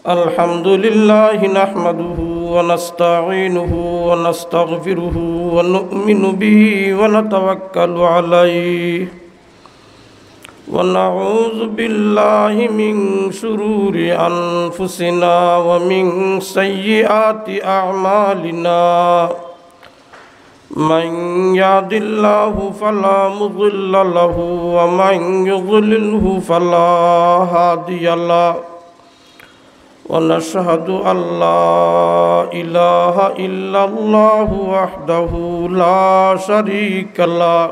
الحمد لله نحمده ونستعينه ونستغفره ونؤمن به ونتوكل عليه ونعوذ بالله من شرور أنفسنا ومن سيئات أعمالنا من يهد الله فلا مضل له ومن يضلله فلا هادي له ونشهد أن لا إله إلا الله وحده لا شريك له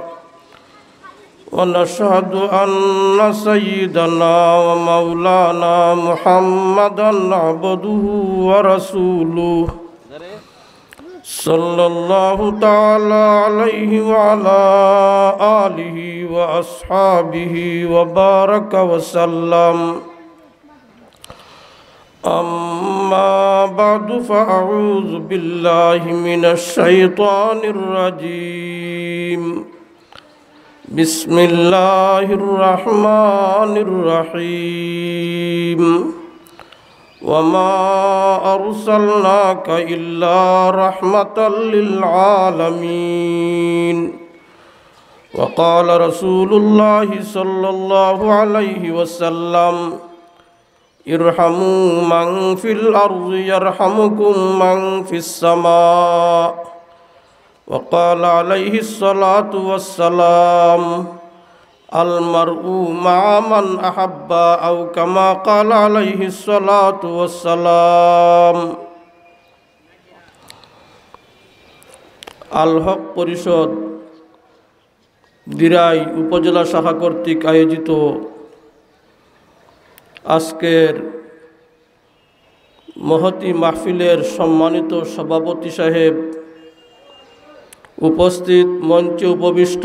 ونشهد أن سيدنا ومولانا محمدا عبده ورسوله صلى الله تعالى عليه وعلى آله وأصحابه وبارك وسلم أما بعد فأعوذ بالله من الشيطان الرجيم بسم الله الرحمن الرحيم وما أرسلناك إلا رحمة للعالمين وقال رسول الله صلى الله عليه وسلم ارحموا من في الأرض يرحمكم من في السماء وقال عليه الصلاة والسلام المرء مع من أحب أو كما قال عليه الصلاة والسلام আল-হক পরিষদ দিরাই উপজেলা শাখা কর্তৃক আয়োজিত আজকের মহতি মাহফিলের সম্মানিত সভাপতি সাহেব, উপস্থিত মঞ্চে উপবিষ্ট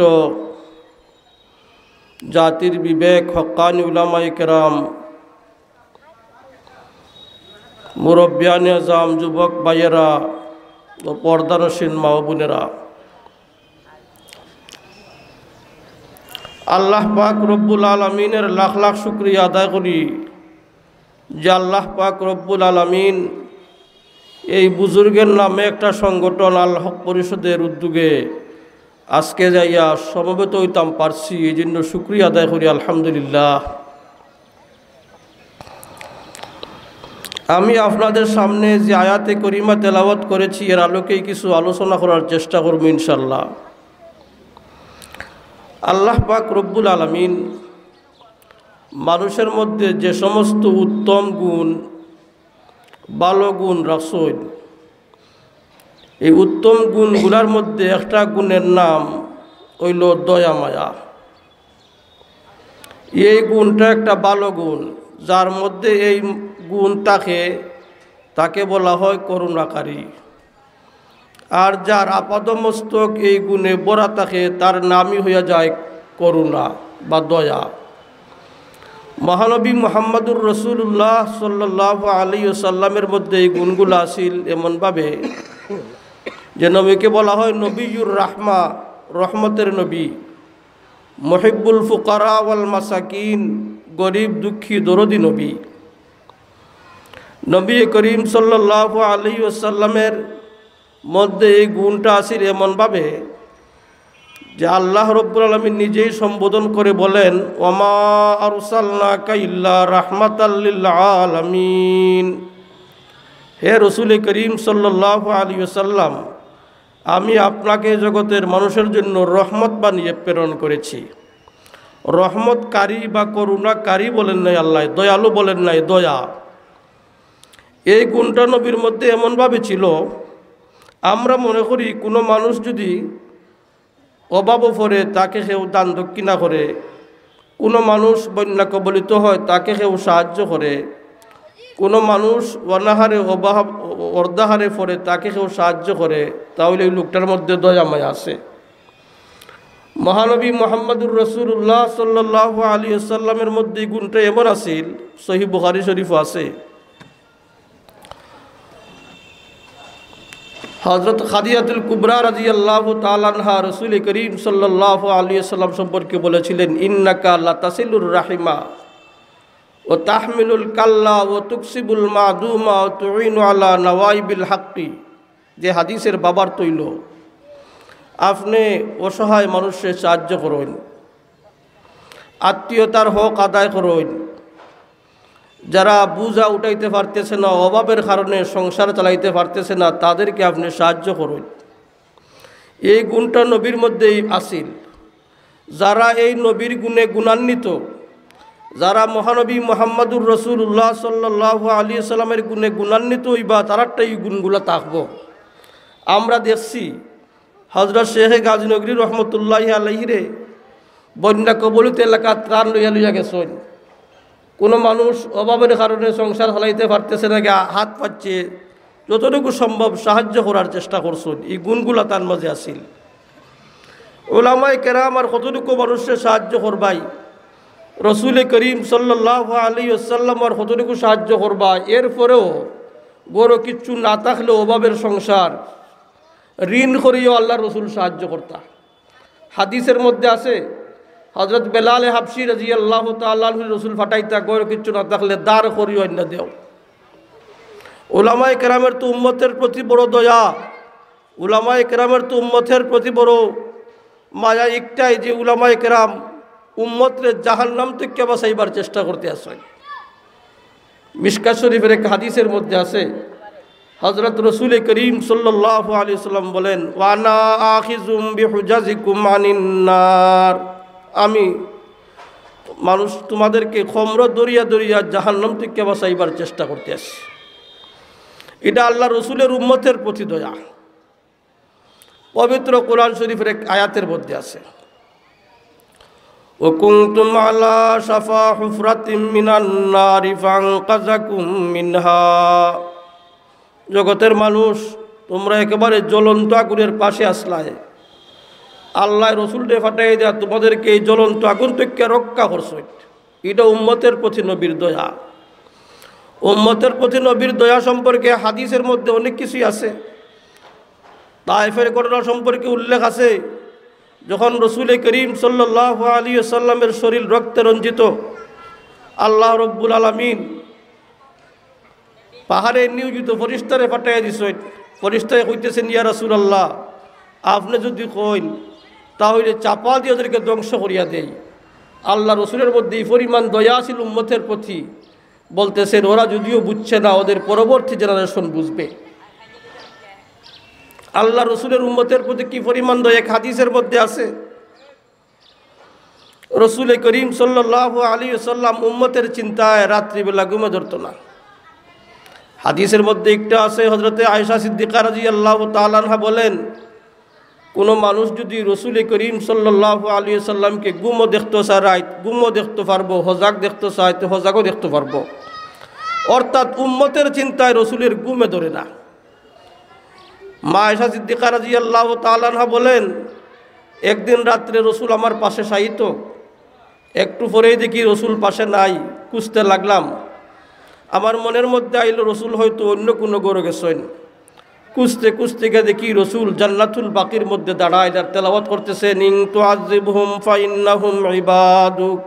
জাতির বিবেক হক্কানি উলামায়ে কেরাম, মুরব্বিয়ানে আজম, যুবক ভাইয়েরা ও পর্দানশীল মা ও বোনেরা, আল্লাহ পাক রব্বুল আলমিনের লাখ লাখ শুকরিয়া আদায় করি যে আল্লাহ পাক রব্বুল আলমিন এই বুজুর্গের নামে একটা সংগঠন আল-হক পরিষদের উদ্যোগে আজকে যাইয়া সমবেত হইতাম পারছি, এই জন্য শুকরিয়া আদায় করি আলহামদুলিল্লাহ। আমি আপনাদের সামনে যে আয়াতে করিমা তেলাওয়াত করেছি এর আলোকেই কিছু আলোচনা করার চেষ্টা করব ইনশাল্লাহ। আল্লাহ পাক রব্বুল আলামিন মানুষের মধ্যে যে সমস্ত উত্তম গুণ, ভালো গুণ রাখছেন, এই উত্তম গুণগুলোর মধ্যে একটা গুণের নাম হইল দয়া মায়া। এই গুণটা একটা ভালো গুণ, যার মধ্যে এই গুণ তাকে বলা হয় করুণাকারী। আর যার আপাদমস্তক এই গুণে বরা থাকে তার নামই হইয়া যায় করুণা বা দয়া। মহানবী মুহাম্মদুর রসুল্লাহ সাল্লাল্লাহু আলাইহি ওয়াসাল্লামের মধ্যে এই গুণগুলো আসিল এমনভাবে যে নবীকে বলা হয় নবীউর রাহমা, রহমতের নবী, মুহিব্বুল ফুকারা ওয়াল মাসাকিন, গরিব দুঃখী দরদি নবী। নবী করিম সাল্লাল্লাহু আলাইহি ওয়াসাল্লামের মধ্যে এই গুণটা আসিল এমনভাবে যে আল্লাহ রব্বুল আলামিন নিজেই সম্বোধন করে বলেন ওমা আরসালনাকা ইল্লা রাহমাতাল লিল আলামিন। হে রসুল করিম সাল্লাল্লাহু আলাইহি ওয়াসাল্লাম, আমি আপনাকে জগতের মানুষের জন্য রহমত বানিয়ে প্রেরণ করেছি। রহমতকারী বা করুণাকারী বলেন নাই আল্লাহ, দয়ালু বলেন নাই, দয়া। এই গুণটা নবীর মধ্যে এমনভাবে ছিল, আমরা মনে করি কোনো মানুষ যদি অভাব পড়ে তাকে কেউ দান দক্ষিণা করে, কোনো মানুষ বন্যা কবলিত হয় তাকে কেউ সাহায্য করে, কোনো মানুষ অনাহারে অর্ধাহারে পড়ে তাকে কেউ সাহায্য করে, তাহলে এই লোকটার মধ্যে দয়া মায়া আছে। মহানবী মুহাম্মদুর রসুল্লাহ সাল্লাল্লাহু আলাইহি ওয়াসাল্লামের মধ্যে এই গুণটা এমন আছিল, সহিহ বুখারী শরীফ আছে, হযরত খাদিজাতুল কুবরা রাদিয়াল্লাহু তাআলা আনহা রাসূল করিম সাল্লাল্লাহু আলাইহি ওয়াসাল্লাম সম্পর্কে বলেছিলেন ইন্নাকা লাতাসিলুর রাহিমা ও তাহমিলুল কাল্লা ও তুকসিবুল মাদুমা ও তুইনু আলা নওয়াইবিল হাক্কি, যে হাদিসের বাবার তৈল। আপনি অসহায় মানুষের সাহায্য করুন, আত্মীয়তার হক আদায় করুন, যারা বুঝা উঠাইতে পারতেছে না, অভাবের কারণে সংসার চালাইতে পারতেছে না, তাদেরকে আপনি সাহায্য করুন। এই গুণটা নবীর মধ্যেই আসিল। যারা এই নবীর গুণে গুণান্বিত, যারা মহানবী মুহাম্মদুর রাসূলুল্লাহ সাল্লাল্লাহু আলাইহি সাল্লামের গুণে গুণান্বিত হইবা, তারারটা এই গুণগুলো থাকব। আমরা দেখছি হযরত শেখ গাজীনগরী রহমতুল্লাহি আলাইহিরে বন্যা কবলিত এলাকা ত্রাণ লইয়া লইয়া গেছেন। কোনো মানুষ অভাবের কারণে সংসার চালাইতে পারতেছে না, হাত পাচ্ছে, যতটুকু সম্ভব সাহায্য করার চেষ্টা করছেন। এই গুণগুলো তার মাঝে আসিল। উলামায়ে কেরাম আর কতটুকু মানুষের সাহায্য করবাই, রসুল করিম সাল্লাল্লাহু আলাইহি ওয়াসাল্লাম আর কতটুকু সাহায্য করবা। এরপরেও বড় কিচ্ছু না থাকলে অভাবের সংসার ঋণ করিও আল্লাহ রসুল সাহায্য করতা। হাদিসের মধ্যে আছে হযরত বেলাল হাবশি রাদিয়াল্লাহু তাআলা আনহু রসুল ফাটাইতা, বড় কিচ্ছু না থাকলে দাঁড় করিও অন্য দেও। উলামায়ে কেরামের তো উম্মতের প্রতি বড় দয়া, উলামায়ে কেরামের তো উম্মতের প্রতি বড় মায়া একটাই যে উলামায়ে কেরাম উম্মতরে জাহান্নাম থেকে বাঁচাইবার চেষ্টা করতে আসেন। মিশকাত শরীফের এক হাদিসের মধ্যে আছে হযরত রাসূল করিম সাল্লাল্লাহু আলাইহি ওয়াসাল্লাম বলেন, ওয়ানা আখিযুম বিহুজাজিকুম আনিন নার, আমি মানুষ তোমাদেরকে খমর দরিয়া দরিয়া জাহান্নাম থেকে বাঁচাইবার চেষ্টা করতে আসি। এটা আল্লাহ রসুলের উম্মতের প্রতি দয়া। পবিত্র কোরআন শরীফের এক আয়াতের মধ্যে আছে, وكنتم على شفا حفرة من النار فانقذكم منها, জগতের মানুষ তোমরা একেবারে জ্বলন্ত আগুনের পাশে আসলায়, আল্লাহ রসুলকে ফাটাই দেয়া তোমাদেরকে এই জ্বলন্ত আগুন থেকে রক্ষা করছে। এটা উম্মতের প্রতি নবীর দয়া। উম্মতের প্রতি নবীর দয়া সম্পর্কে হাদিসের মধ্যে অনেক কিছুই আছে। তায়েফের ঘটনা সম্পর্কে উল্লেখ আছে, যখন রসুল করিম সাল্লাল্লাহু আলাইহি ওয়াসাল্লামের শরীর রক্তে রঞ্জিত, আল্লাহ রব্বুল আলামিন পাহাড়ে নিয়োজিত ফরিস্তারে পাঠাইয়া দিছেন। ফরিস্তায় কইতেছেন, ইয়া রাসূলুল্লাহ, আপনি যদি কইন তাহলে চাপা দিয়ে ওদেরকে ধ্বংস করিয়া দেই। আল্লাহ রসুলের মধ্যে এই পরিমাণ দয়া ছিল উম্মতের প্রতি, বলতেছেন ওরা যদিও বুঝছে না, ওদের পরবর্তী জেনারেশন বুঝবে। আল্লাহ রসুলের উম্মতের প্রতি কি পরিমাণ দয়া এক হাদিসের মধ্যে আছে। রসুল করিম সাল্লাল্লাহু আলাইহি ওয়াসাল্লাম উম্মতের চিন্তায় রাত্রিবেলা ঘুমে ধরত না। হাদিসের মধ্যে একটা আছে, হযরতে আয়েশা সিদ্দিকা রাদিয়াল্লাহু তাআলা আনহা বলেন, কোনো মানুষ যদি রসুল করিম সাল্লাল্লাহু আলাইহি ওয়াসাল্লামকে ঘুমও দেখতে চায়, রাত ঘুমও দেখতে পারবো, হজাক দেখতে চায় তো হজাকও দেখতে পারবো। অর্থাৎ উম্মতের চিন্তায় রসুলের ঘুমে ধরে না। মা আয়েশা সিদ্দিকা রাদিয়াল্লাহু তাআলা আনহা বলেন, একদিন রাত্রে রসুল আমার পাশে শায়িত, একটু পরেই দেখি রসুল পাশে নাই। খুঁজতে লাগলাম, আমার মনের মধ্যে আইল রসুল হয়তো অন্য কোনো ঘরে গেছেন। খুঁজতে খুঁজতে গিয়ে দেখি রসুল জান্নাতুল বাকির মধ্যে দাঁড়ায় আর তেলাওয়াত করতেছেন, ইন তুআযিবহুম ফাইন্নাহুম ইবাদুক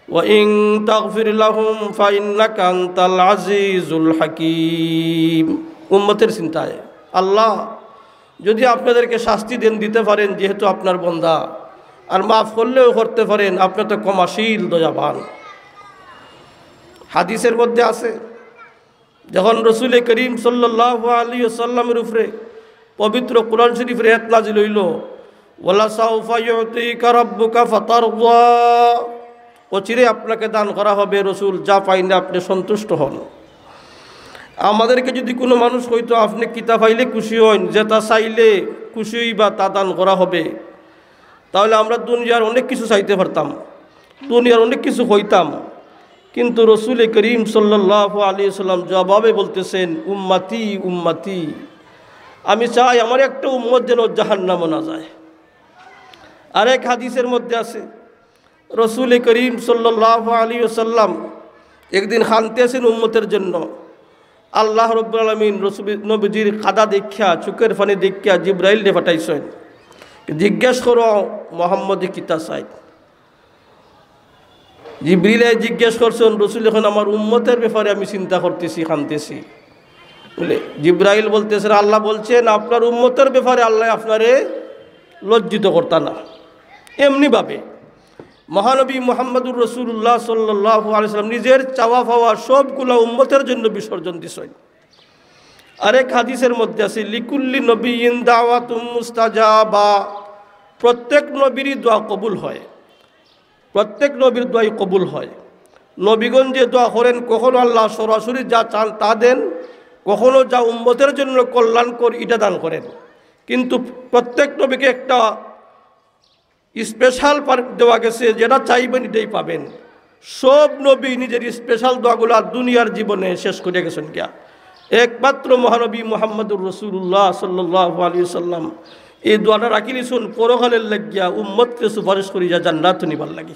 ওয়া ইন তাগফির লাহুম ফাইন্নাকা আনতাল আজিজুল হাকীম। উম্মতের চিন্তায়, আল্লাহ যদি আপনাদেরকে শাস্তি দেন দিতে পারেন যেহেতু আপনার বান্দা, আর মাফ করলেও করতে পারেন, আপনি তো ক্ষমাশীল দয়াবান। হাদিসের মধ্যে আছে, যখন রসুল করিম সাল্লাল্লাহু আলাইহি ওয়াসাল্লামের উপরে পবিত্র কোরআন শরীফের আয়াত নাযিল হইল, ওয়ালা সাউফা ইউতিকা রাব্বুকা ফাতারদা, অচিরে আপনাকে দান করা হবে রসুল, যা পাইলে আপনি সন্তুষ্ট হন। আমাদেরকে যদি কোনো মানুষ হইতো আপনি কিতা পাইলে খুশি হন, যেটা চাইলে খুশি হইবা তা দান করা হবে, তাহলে আমরা দুনিয়ার অনেক কিছু চাইতে পারতাম, দুনিয়ার অনেক কিছু হইতাম। কিন্তু রসুল করিম সাল্লাল্লাহু আলাইহি ওয়াসাল্লাম জবাবে বলতেছেন, উম্মতি উম্মতি, আমি চাই আমার একটা উম্মত যেন জাহান্নামে না যায়। আরেক হাদিসের মধ্যে আছে, রসুল করিম সাল্লাল্লাহু আলাইহি ওয়াসাল্লাম একদিন খানতেছেন উম্মতের জন্য। আল্লাহ রাব্বুল আলামিন রসুল নবীজির কাদা দেখিয়া, চোখের পানি দেখিয়া জিবরাইল রে পাঠাইছেন, জিজ্ঞেস করো মোহাম্মদ কিতা চাই। জিবরিল জিজ্ঞেস করছেন, রসুল এখন আমার উম্মতের ব্যাপারে আমি চিন্তা করতেছি, কাঁদতেছি। বলে জিব্রাইল বলতেছেন, আল্লাহ বলছেন আপনার উম্মতের ব্যাপারে আল্লাহ আপনারে লজ্জিত করতা না। এমনিভাবে মহানবী মুহাম্মদুর রাসূলুল্লাহ সাল্লাল্লাহু আলাইহি ওয়াসাল্লাম নিজের চাওয়া পাওয়া সবগুলো উম্মতের জন্য বিসর্জন দিছেন। আরেক হাদিসের মধ্যে আছে, লিকুল্লি নবিয়্যিন দাওয়াতুম মুস্তাজাবা, প্রত্যেক নবীরই দোয়া কবুল হয়, প্রত্যেক নবীর দোয়াই কবুল হয়। নবীগণ যে দোয়া করেন, কখনো আল্লাহ সরাসরি যা চান তা দেন, কখনো যা উম্মতের জন্য কল্যাণকর এটা দান করেন। কিন্তু প্রত্যেক নবীকে একটা স্পেশাল দেওয়া গেছে, যেটা চাইবেন এটাই পাবেন। সব নবী নিজের স্পেশাল দোয়াগুলো দুনিয়ার জীবনে শেষ করে গেছেন কিয়া। একমাত্র মহানবী মুহাম্মদুর রাসূলুল্লাহ সাল্লাল্লাহু আলাইহি ওয়াসাল্লাম এই দোয়াটা রাখি নিছুন পরকালের লাগিয়া, উম্মতকে সুপারিশ করি যা জান্নাত নিবার লাগি।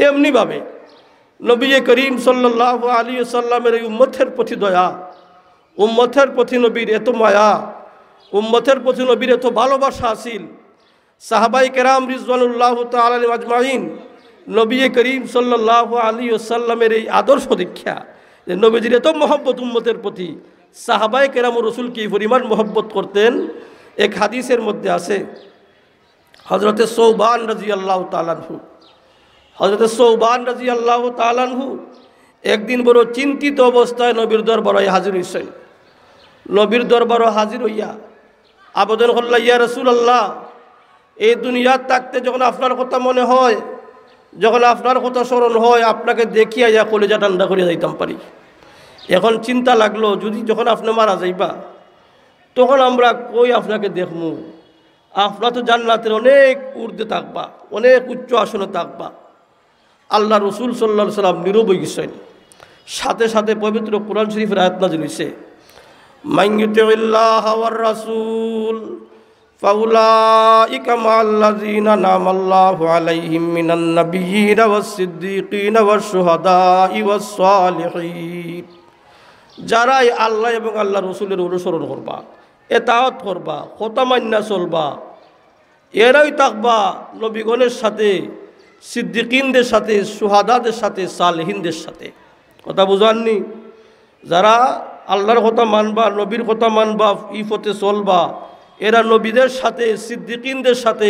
এমনিভাবে নবী করিম সাল্লাল্লাহু আলাইহি ওয়াসাল্লামের এই উম্মতের প্রতি দয়া, উম্মতের প্রতি নবীর এত মায়া, উম্মতের প্রতি নবীর এত ভালোবাসা আছিল। সাহাবাই কেরাম রিজওয়ানুল্লাহু তাআলা আলাইহিম আজমাইন নবী করিম সাল্লাল্লাহু আলাইহি ওয়াসাল্লামের এই আদর্শ দীক্ষা, যে নবীজির এত মহব্বত উম্মতের প্রতি, সাহাবাই কেরাম ও রসুল কি পরিমাণ মহব্বত করতেন। এক হাদিসের মধ্যে আছে, হযরতে সৌবান রাদিয়াল্লাহু তাআলা আনহু, হযরতে সৌবান রাদিয়াল্লাহু তাআলা আনহু একদিন বড় চিন্তিত অবস্থায় নবীর দরবারে হাজির হইছেন। নবীর দরবারে হাজির হইয়া আবেদন করলেন, ইয়া রাসূলুল্লাহ, এই দুনিয়ার থাকতে যখন আপনার কথা মনে হয়, যখন আপনার কথা স্মরণ হয়, আপনাকে দেখিয়া ইয়া কলিজা ঠান্ডা করিয়া যাইতাম পারি। এখন চিন্তা লাগলো, যদি যখন আপনি মারা যাইবা তখন আমরা কই আপনাকে দেখমু? আপনার তো জান্নাতের অনেক ঊর্ধ্বে থাকবা, অনেক উচ্চ আসনে থাকবা। আল্লাহ রসুল সাল্লাল্লাহু আলাইহি ওয়াসাল্লাম নীরব হয়ে গেছেন। সাথে সাথে পবিত্র কোরআন শরীফের আয়াত নাযিল হইছে, মান ইউতিল্লাহ ওয়ার রাসূল ফাউলাইকা মাল্লাযিনা নামাল্লাহু আলাইহিম মিনান নাবিয়্যিনা ওয়াস সিদ্দীকিনা ওয়াশ শুহাদাই ওয়াস সালিহিন। যারাই আল্লাহ এবং আল্লাহ রসুলের অনুসরণ করবা, এতাআত করবা, কথা মান্না চলবা, এরাই থাকবা নবীগণের সাথে, সিদ্দিকিনদের সাথে, শুহাদাদের সাথে, সালেহিনদের সাথে। কথা বুঝাননি? যারা আল্লাহর কথা মানবা, নবীর কথা মানবা, ই পথে চলবা, এরা নবীদের সাথে, সিদ্দিকিনদের সাথে,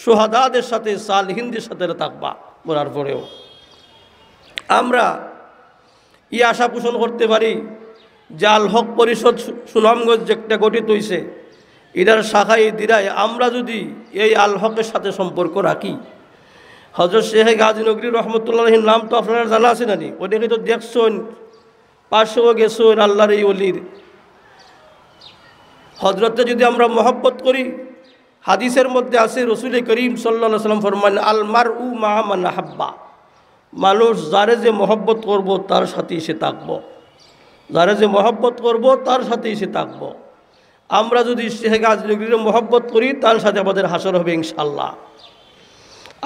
শুহাদাদের সাথে, সালেহিনদের সাথে থাকবা। বলার পরেও আমরা ই আশা পোষণ করতে পারি যে আল হক পরিষদ সুনামগঞ্জ যেটা গঠিত হয়েছে, এটার শাখায় দিরায় আমরা যদি এই আল হকের সাথে সম্পর্ক রাখি, হযরত শেখ গাজী নগরী রহমতুল্লাহির নাম তো আপনারা জানা আছে নানি, ওটাকে তো দেখছেন, পাশেও গেছেন আল্লাহর এই অলির। হজরতে যদি আমরা মহব্বত করি, হাদিসের মধ্যে আছে রসুল করিম সাল্লাল্লাহু আলাইহি ওয়াসাল্লাম ফরমান, আল মারউ মা মান আহাব্বা, মানুষ যারে যে মহব্বত করব তার সাথেই সে থাকবো, যারে যে মহব্বত করব তার সাথেই সে থাকবো। আমরা যদি শেখ গাজী নগরীর মহব্বত করি, তার সাথে আমাদের হাসর হবে ইনশাআল্লাহ।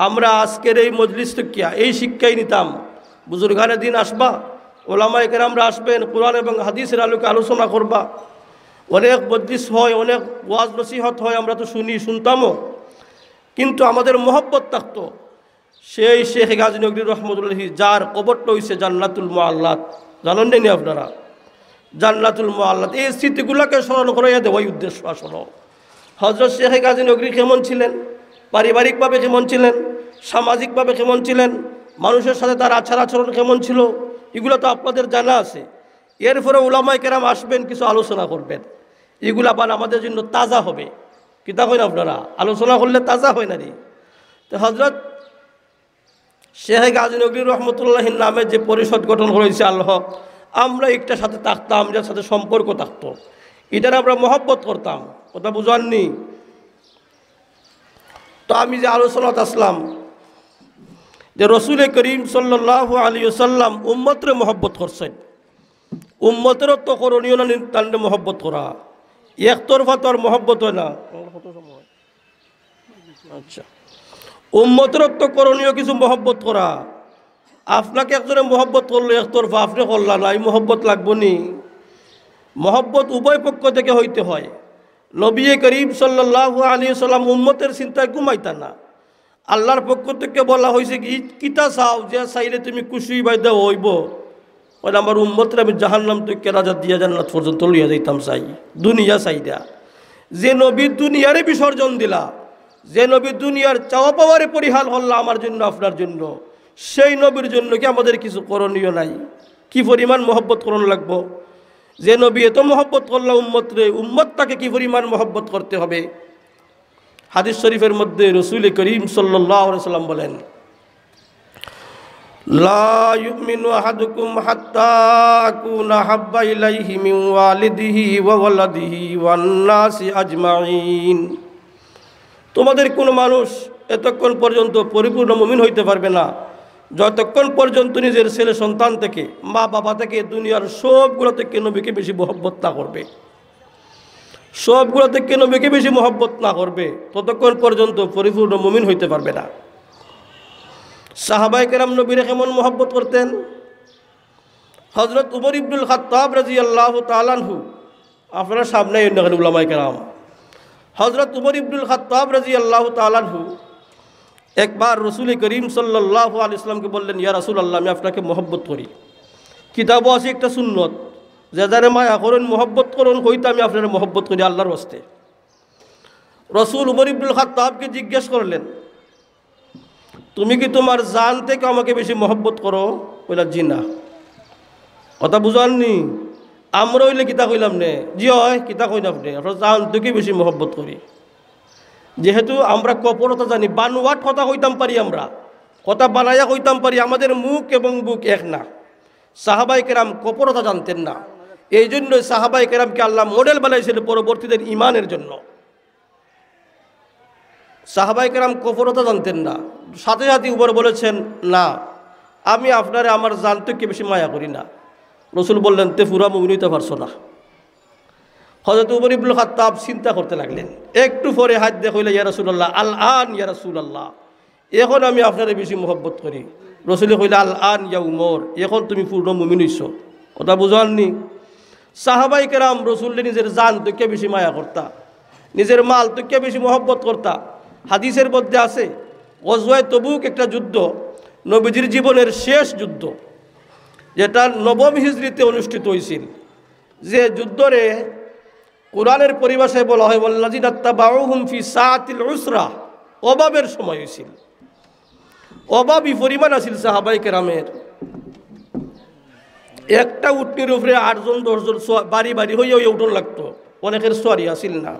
আমরা আজকের এই মজলিস থেকে এই শিক্ষাই নিতাম, বুজুর্গানের দিন আসবা, ওলামায়ে কেরামরা আসবেন, কোরআন এবং হাদিসের আলোকে আলোচনা করবা, অনেক মজলিস হয়, অনেক ওয়াজ নসিহত হয়, আমরা তো শুনতামও, কিন্তু আমাদের মহব্বত থাকতো সেই শেখ গাজী নগরী রহমতুল্লাহি, যার কবরটা হইছে জান্নাতুল মুআল্লাত। জানেন নি আপনারা? জান্নাতুল মুআল্লাত, এই স্মৃতিগুলোকে স্মরণ করাইয়া দেওয়াই উদ্দেশ্য। আসলে হযরত শেখ গাজী নগরী কেমন ছিলেন, পারিবারিকভাবে কেমন ছিলেন, সামাজিকভাবে কেমন ছিলেন, মানুষের সাথে তার আচার আচরণ কেমন ছিল, এগুলো তো আপনাদের জানা আছে। এরপরে উলামায়ে কেরাম আসবেন, কিছু আলোচনা করবেন, এগুলা পান আমাদের জন্য তাজা হবে। কিতা কইন আপনারা? আলোচনা করলে তাজা হয় না রে। তো হযরত শেখ গাজী নগরী রহমতুল্লাহির নামে যে পরিষদ গঠন করেছে আল হক, আমরা একটার সাথে থাকতাম, যার সাথে সম্পর্ক থাকতো, এটার আমরা মহব্বত করতাম। কথা বুঝাননি? তো আমি যে আলোচনাত আসলাম যে রসুল করিম সাল্লাল্লাহু আলাইহি ওয়াসাল্লাম উম্মতরে মহব্বত করছেন, উম্মতেরও তো করণীয় না তান্ডে মহব্বত করা, একতরফা তো আর মহব্বত হয় না। আচ্ছা, উম্মতেরও তো করণীয় কিছু মহব্বত করা। আপনাকে একজনে মহব্বত করলো একতরফা, আপনি করলা না, এই মহব্বত লাগবো নি? মহব্বত উভয় পক্ষ থেকে হইতে হয়। নবী করিম সাল্লাল্লাহু আলাইহি ওয়াসাল্লাম উম্মতের চিন্তায় ঘুমাইতা না, আল্লাহর পক্ষ থেকে বলা হয়েছে কি কিতা চাও যে চাইলে তুমি খুশি বাইদা হইব, বলে আমার উম্মতরে আমি জাহান্নাম থেকে রাজা দিয়া জান্নাত পর্যন্ত লইয়া যাইতাম চাই, দুনিয়া চাইদা। যে নবী দুনিয়ারে বিসর্জন দিলা, যে নবী দুনিয়ার চাওয়া পাওয়ারে পরিহাল হল্লা আমার জন্য আপনার জন্য, সেই নবীর জন্য কি আমাদের কিছু করণীয় নাই? কি পরিমাণ মহব্বত করণ লাগবো? যে নবী এত মহব্বত করলা উম্মতরে, উম্মত তাকে কি পরিমাণ মহব্বত করতে হবে? হাদিস শরীফের মধ্যে রাসূল করিম সাল্লাল্লাহু আলাইহি ওয়াসাল্লাম বলেন, লা ইউমিনু আহাদুকুম হাত্তা আকুনা হাব্বা ইলাইহি মিন ওয়ালিদিহি ওয়া ওয়ালাদিহি ওয়ান নাসি আজমাইন। তোমাদের কোন মানুষ এতক্ষণ পর্যন্ত পরিপূর্ণ মুমিন হইতে পারবে না যতক্ষণ পর্যন্ত নিজের ছেলে সন্তান থেকে, মা বাবা থেকে, দুনিয়ার সবগুলো থেকে নবীকে বেশি মহব্বত না করবে, সবগুলো থেকে নবীকে বেশি মহব্বত না করবে, ততক্ষণ পর্যন্ত পরিপূর্ণ মুমিন হইতে পারবে না। সাহাবায়ে কেরাম নবীরে কেমন মহব্বত করতেন? হযরত উমর ইবনুল খাত্তাব রাদিয়াল্লাহু তাআলা আনহু, আপনারা সামনে উলামায়ে কেরাম, হযরত উমর ইবনুল খাত্তাব রাদিয়াল্লাহু তাআলা আনহু একবার রাসূল করিম সাল্লাল্লাহু আলাইহি ওয়াসাল্লামকে বললেন, ইয়া রাসূলুল্লাহ, আমি আপনাকে মহব্বত করি। কিতাবও আছে একটা সুন্নত, যে যারে মায়া করেন মহব্বত করুন, কইতে আমি আপনার মহব্বত করি আল্লাহর ওয়াস্তে। রাসূল উমর ইবনুল খাত্তাবকে জিজ্ঞেস করলেন, তুমি কি তোমার জান থেকে আমাকে বেশি মহব্বত করো? কইলা, জি না। কথা বুঝাননি? আমরা হইলে কিতা কইলাম নে, জি হয় কিতা কইন আপনি, আপনার জান থেকে বেশি মহব্বত করি। যেহেতু আমরা কপরতা জানি, বানোয়াট কথা কইতাম পারি, আমরা কথা বানাইয়া কইতাম পারি, আমাদের মুখ এবং বুক এক না। সাহাবায়ে কেরাম কপরতা জানতেন না, এই জন্য সাহাবায়ে কেরামকে আল্লাহ মডেল বানাইছিল পরবর্তীদের ইমানের জন্য। সাহাবায়ে কেরাম কপরতা জানতেন না, সাথে সাথে উপর বলেছেন, না আমি আপনারে আমার জান থেকে বেশি মায়া করি না। রাসূল বললেন, তে পুরা মুমিন হইতে পারছো না। হযরত উমর ইবনুল খাত্তাব চিন্তা করতে লাগলেন, একটু পরে হাত দিয়ে কইলেন, ইয়া রাসূলুল্লাহ, আল আন ইয়া রাসূলুল্লাহ, এখন আমি আপনারে বেশি মহব্বত করি। রাসূল কইলেন, আল আন ইয়া উমর, এখন তুমি পূর্ণ মুমিন হইছো। কথা বুঝাননি? সাহাবায়ে কেরাম রাসূলের নিজের জান থেকে বেশি মায়া করতা, নিজের মাল থেকে বেশি মহব্বত করতা। হাদিসের মধ্যে আছে, গজওয়ায়ে তবুক একটা যুদ্ধ, নবীজির জীবনের শেষ যুদ্ধ, যেটা নবম হিজরিতে অনুষ্ঠিত হয়েছিল। যে যুদ্ধরে কোরআনের পরিভাষায় বলা হয়, ওয়াল্লাযিনা তাবাউহুম ফি সাআতিল উসরা, অভাবের সময় হয়েছিল, অভাবী পরিমাণ আছিল সাহাবায়ে কেরামের। একটা উটনির উপরে 8জন 10জন বাড়ি বাড়ি হইয়া হইয়া উঠন লাগতো, অনেকের সোয়ারি আসিল না।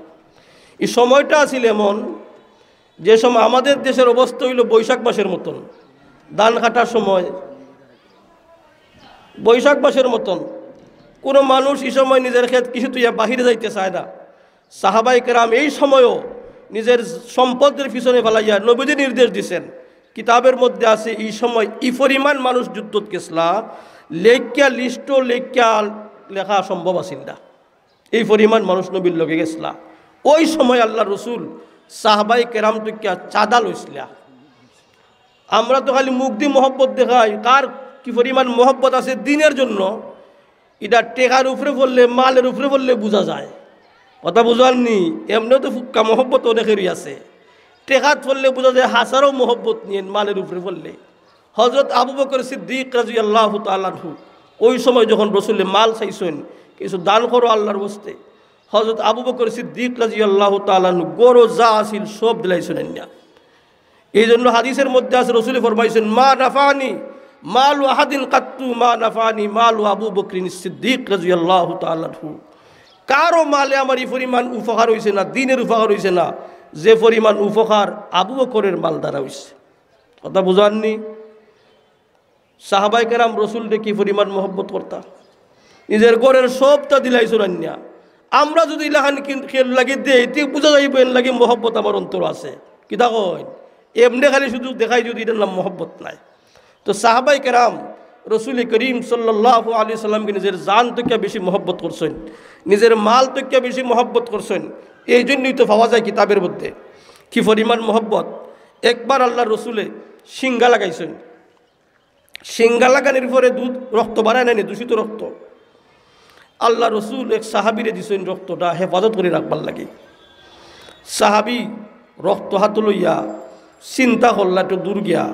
এই সময়টা আছিল এমন, যে সময় আমাদের দেশের অবস্থা হইল বৈশাখ মাসের মতন, ধান কাটার সময় বৈশাখ মাসের মতন। কোনো মানুষ এই সময় নিজের ক্ষেত কিছু তুইয়া বাহিরে যাইতে চায় না। সাহাবায়ে কেরাম এই সময়ও নিজের সম্পদের পিছনে ফেলাইয়া নবীজি নির্দেশ দিছেন। কিতাবের মধ্যে আছে, এই সময় ই পরিমাণ মানুষ যুদ্ধত গেছলা, লেখিয়া লিস্ট লেখিয়া লেখা সম্ভব আছিল না, এই পরিমাণ মানুষ নবীর লগে গেছলা। ওই সময় আল্লাহ রসুল সাহাবায়ে কেরাম টুকিয়া চাঁদা লইছিলা। আমরা তো খালি মুখ দিয়ে মহব্বত দেখাই, কার কি পরিমাণ মহব্বত আছে দিনের জন্য, এটা টেকার উপরে পড়লে, মালের উপরে পড়লে বোঝা যায়। কথা বুঝাননি? এমনিও তো ফুক্কা মহব্বত অনেকেরই আছে, টেকাত পড়লে বোঝা যায় হাজারও মহব্বত নিয়ে মালের উপরে পড়লে। হযরত আবু বকর সিদ্দিক রাদিয়াল্লাহু তাআলা আনহু ওই সময় যখন রাসূলের মাল চাইছেন, কিছু দান করো আল্লাহর ওয়াস্তে, হযরত আবু বকর সিদ্দিক রাদিয়াল্লাহু তাআলা আনহু গরো যা আছিল সব দিলাইছেন না। এই জন্য হাদিসের মধ্যে আছে, রাসূল ফরমাইছেন, মা নাফানি মালু আহাদিন কাত্তু মা নাফানি মালু আবু বকরিন সিদ্দিক রাদিয়াল্লাহু তাআলা আনহু। কারো মালে আমার এই পরিমাণ উপকার হইছে না, দিনের উপকার হইছে না, যে পরিমাণ উপকার আবু বকরের মাল দ্বারা হইছে। কথা বুঝাননি? সাহাবায়ে কেরাম রাসূলকে কি পরিমাণ মহব্বত করতা, নিজের ঘরের সবটা দিলাইছেন না। আমরা যদি ইলাহান খেল লাগে দেই, এতে বোঝা যাইব এর লাগে মহব্বত আমার অন্তর আছে। কিতা কয়? এমনি খালি শুধু দেখাই যদি এটার নাম মহব্বত নাই। তো সাহাবায়ে কেরাম রাসূল করিম সাল্লাল্লাহু আলাইহি সাল্লামকে নিজের জান থেকে বেশি মহব্বত করছেন, নিজের মাল থেকে বেশি মহব্বত করছেন। এই জন্যই তো পাওয়া যায় কিতাবের মধ্যে কি পরিমাণ মহব্বত। একবার আল্লাহ রসুলে সিঙ্গা লাগাইছেন, সিঙ্গা লাগানোর পরে দুধ রক্ত বাড়ায় নেয়নি, দূষিত রক্ত। আল্লাহ রসুল এক সাহাবিরে দিছেন রক্তটা হেফাজত করে রাখবার লাগে। সাহাবি রক্ত হাত লইয়া চিন্তা করলা একটু দূর গিয়া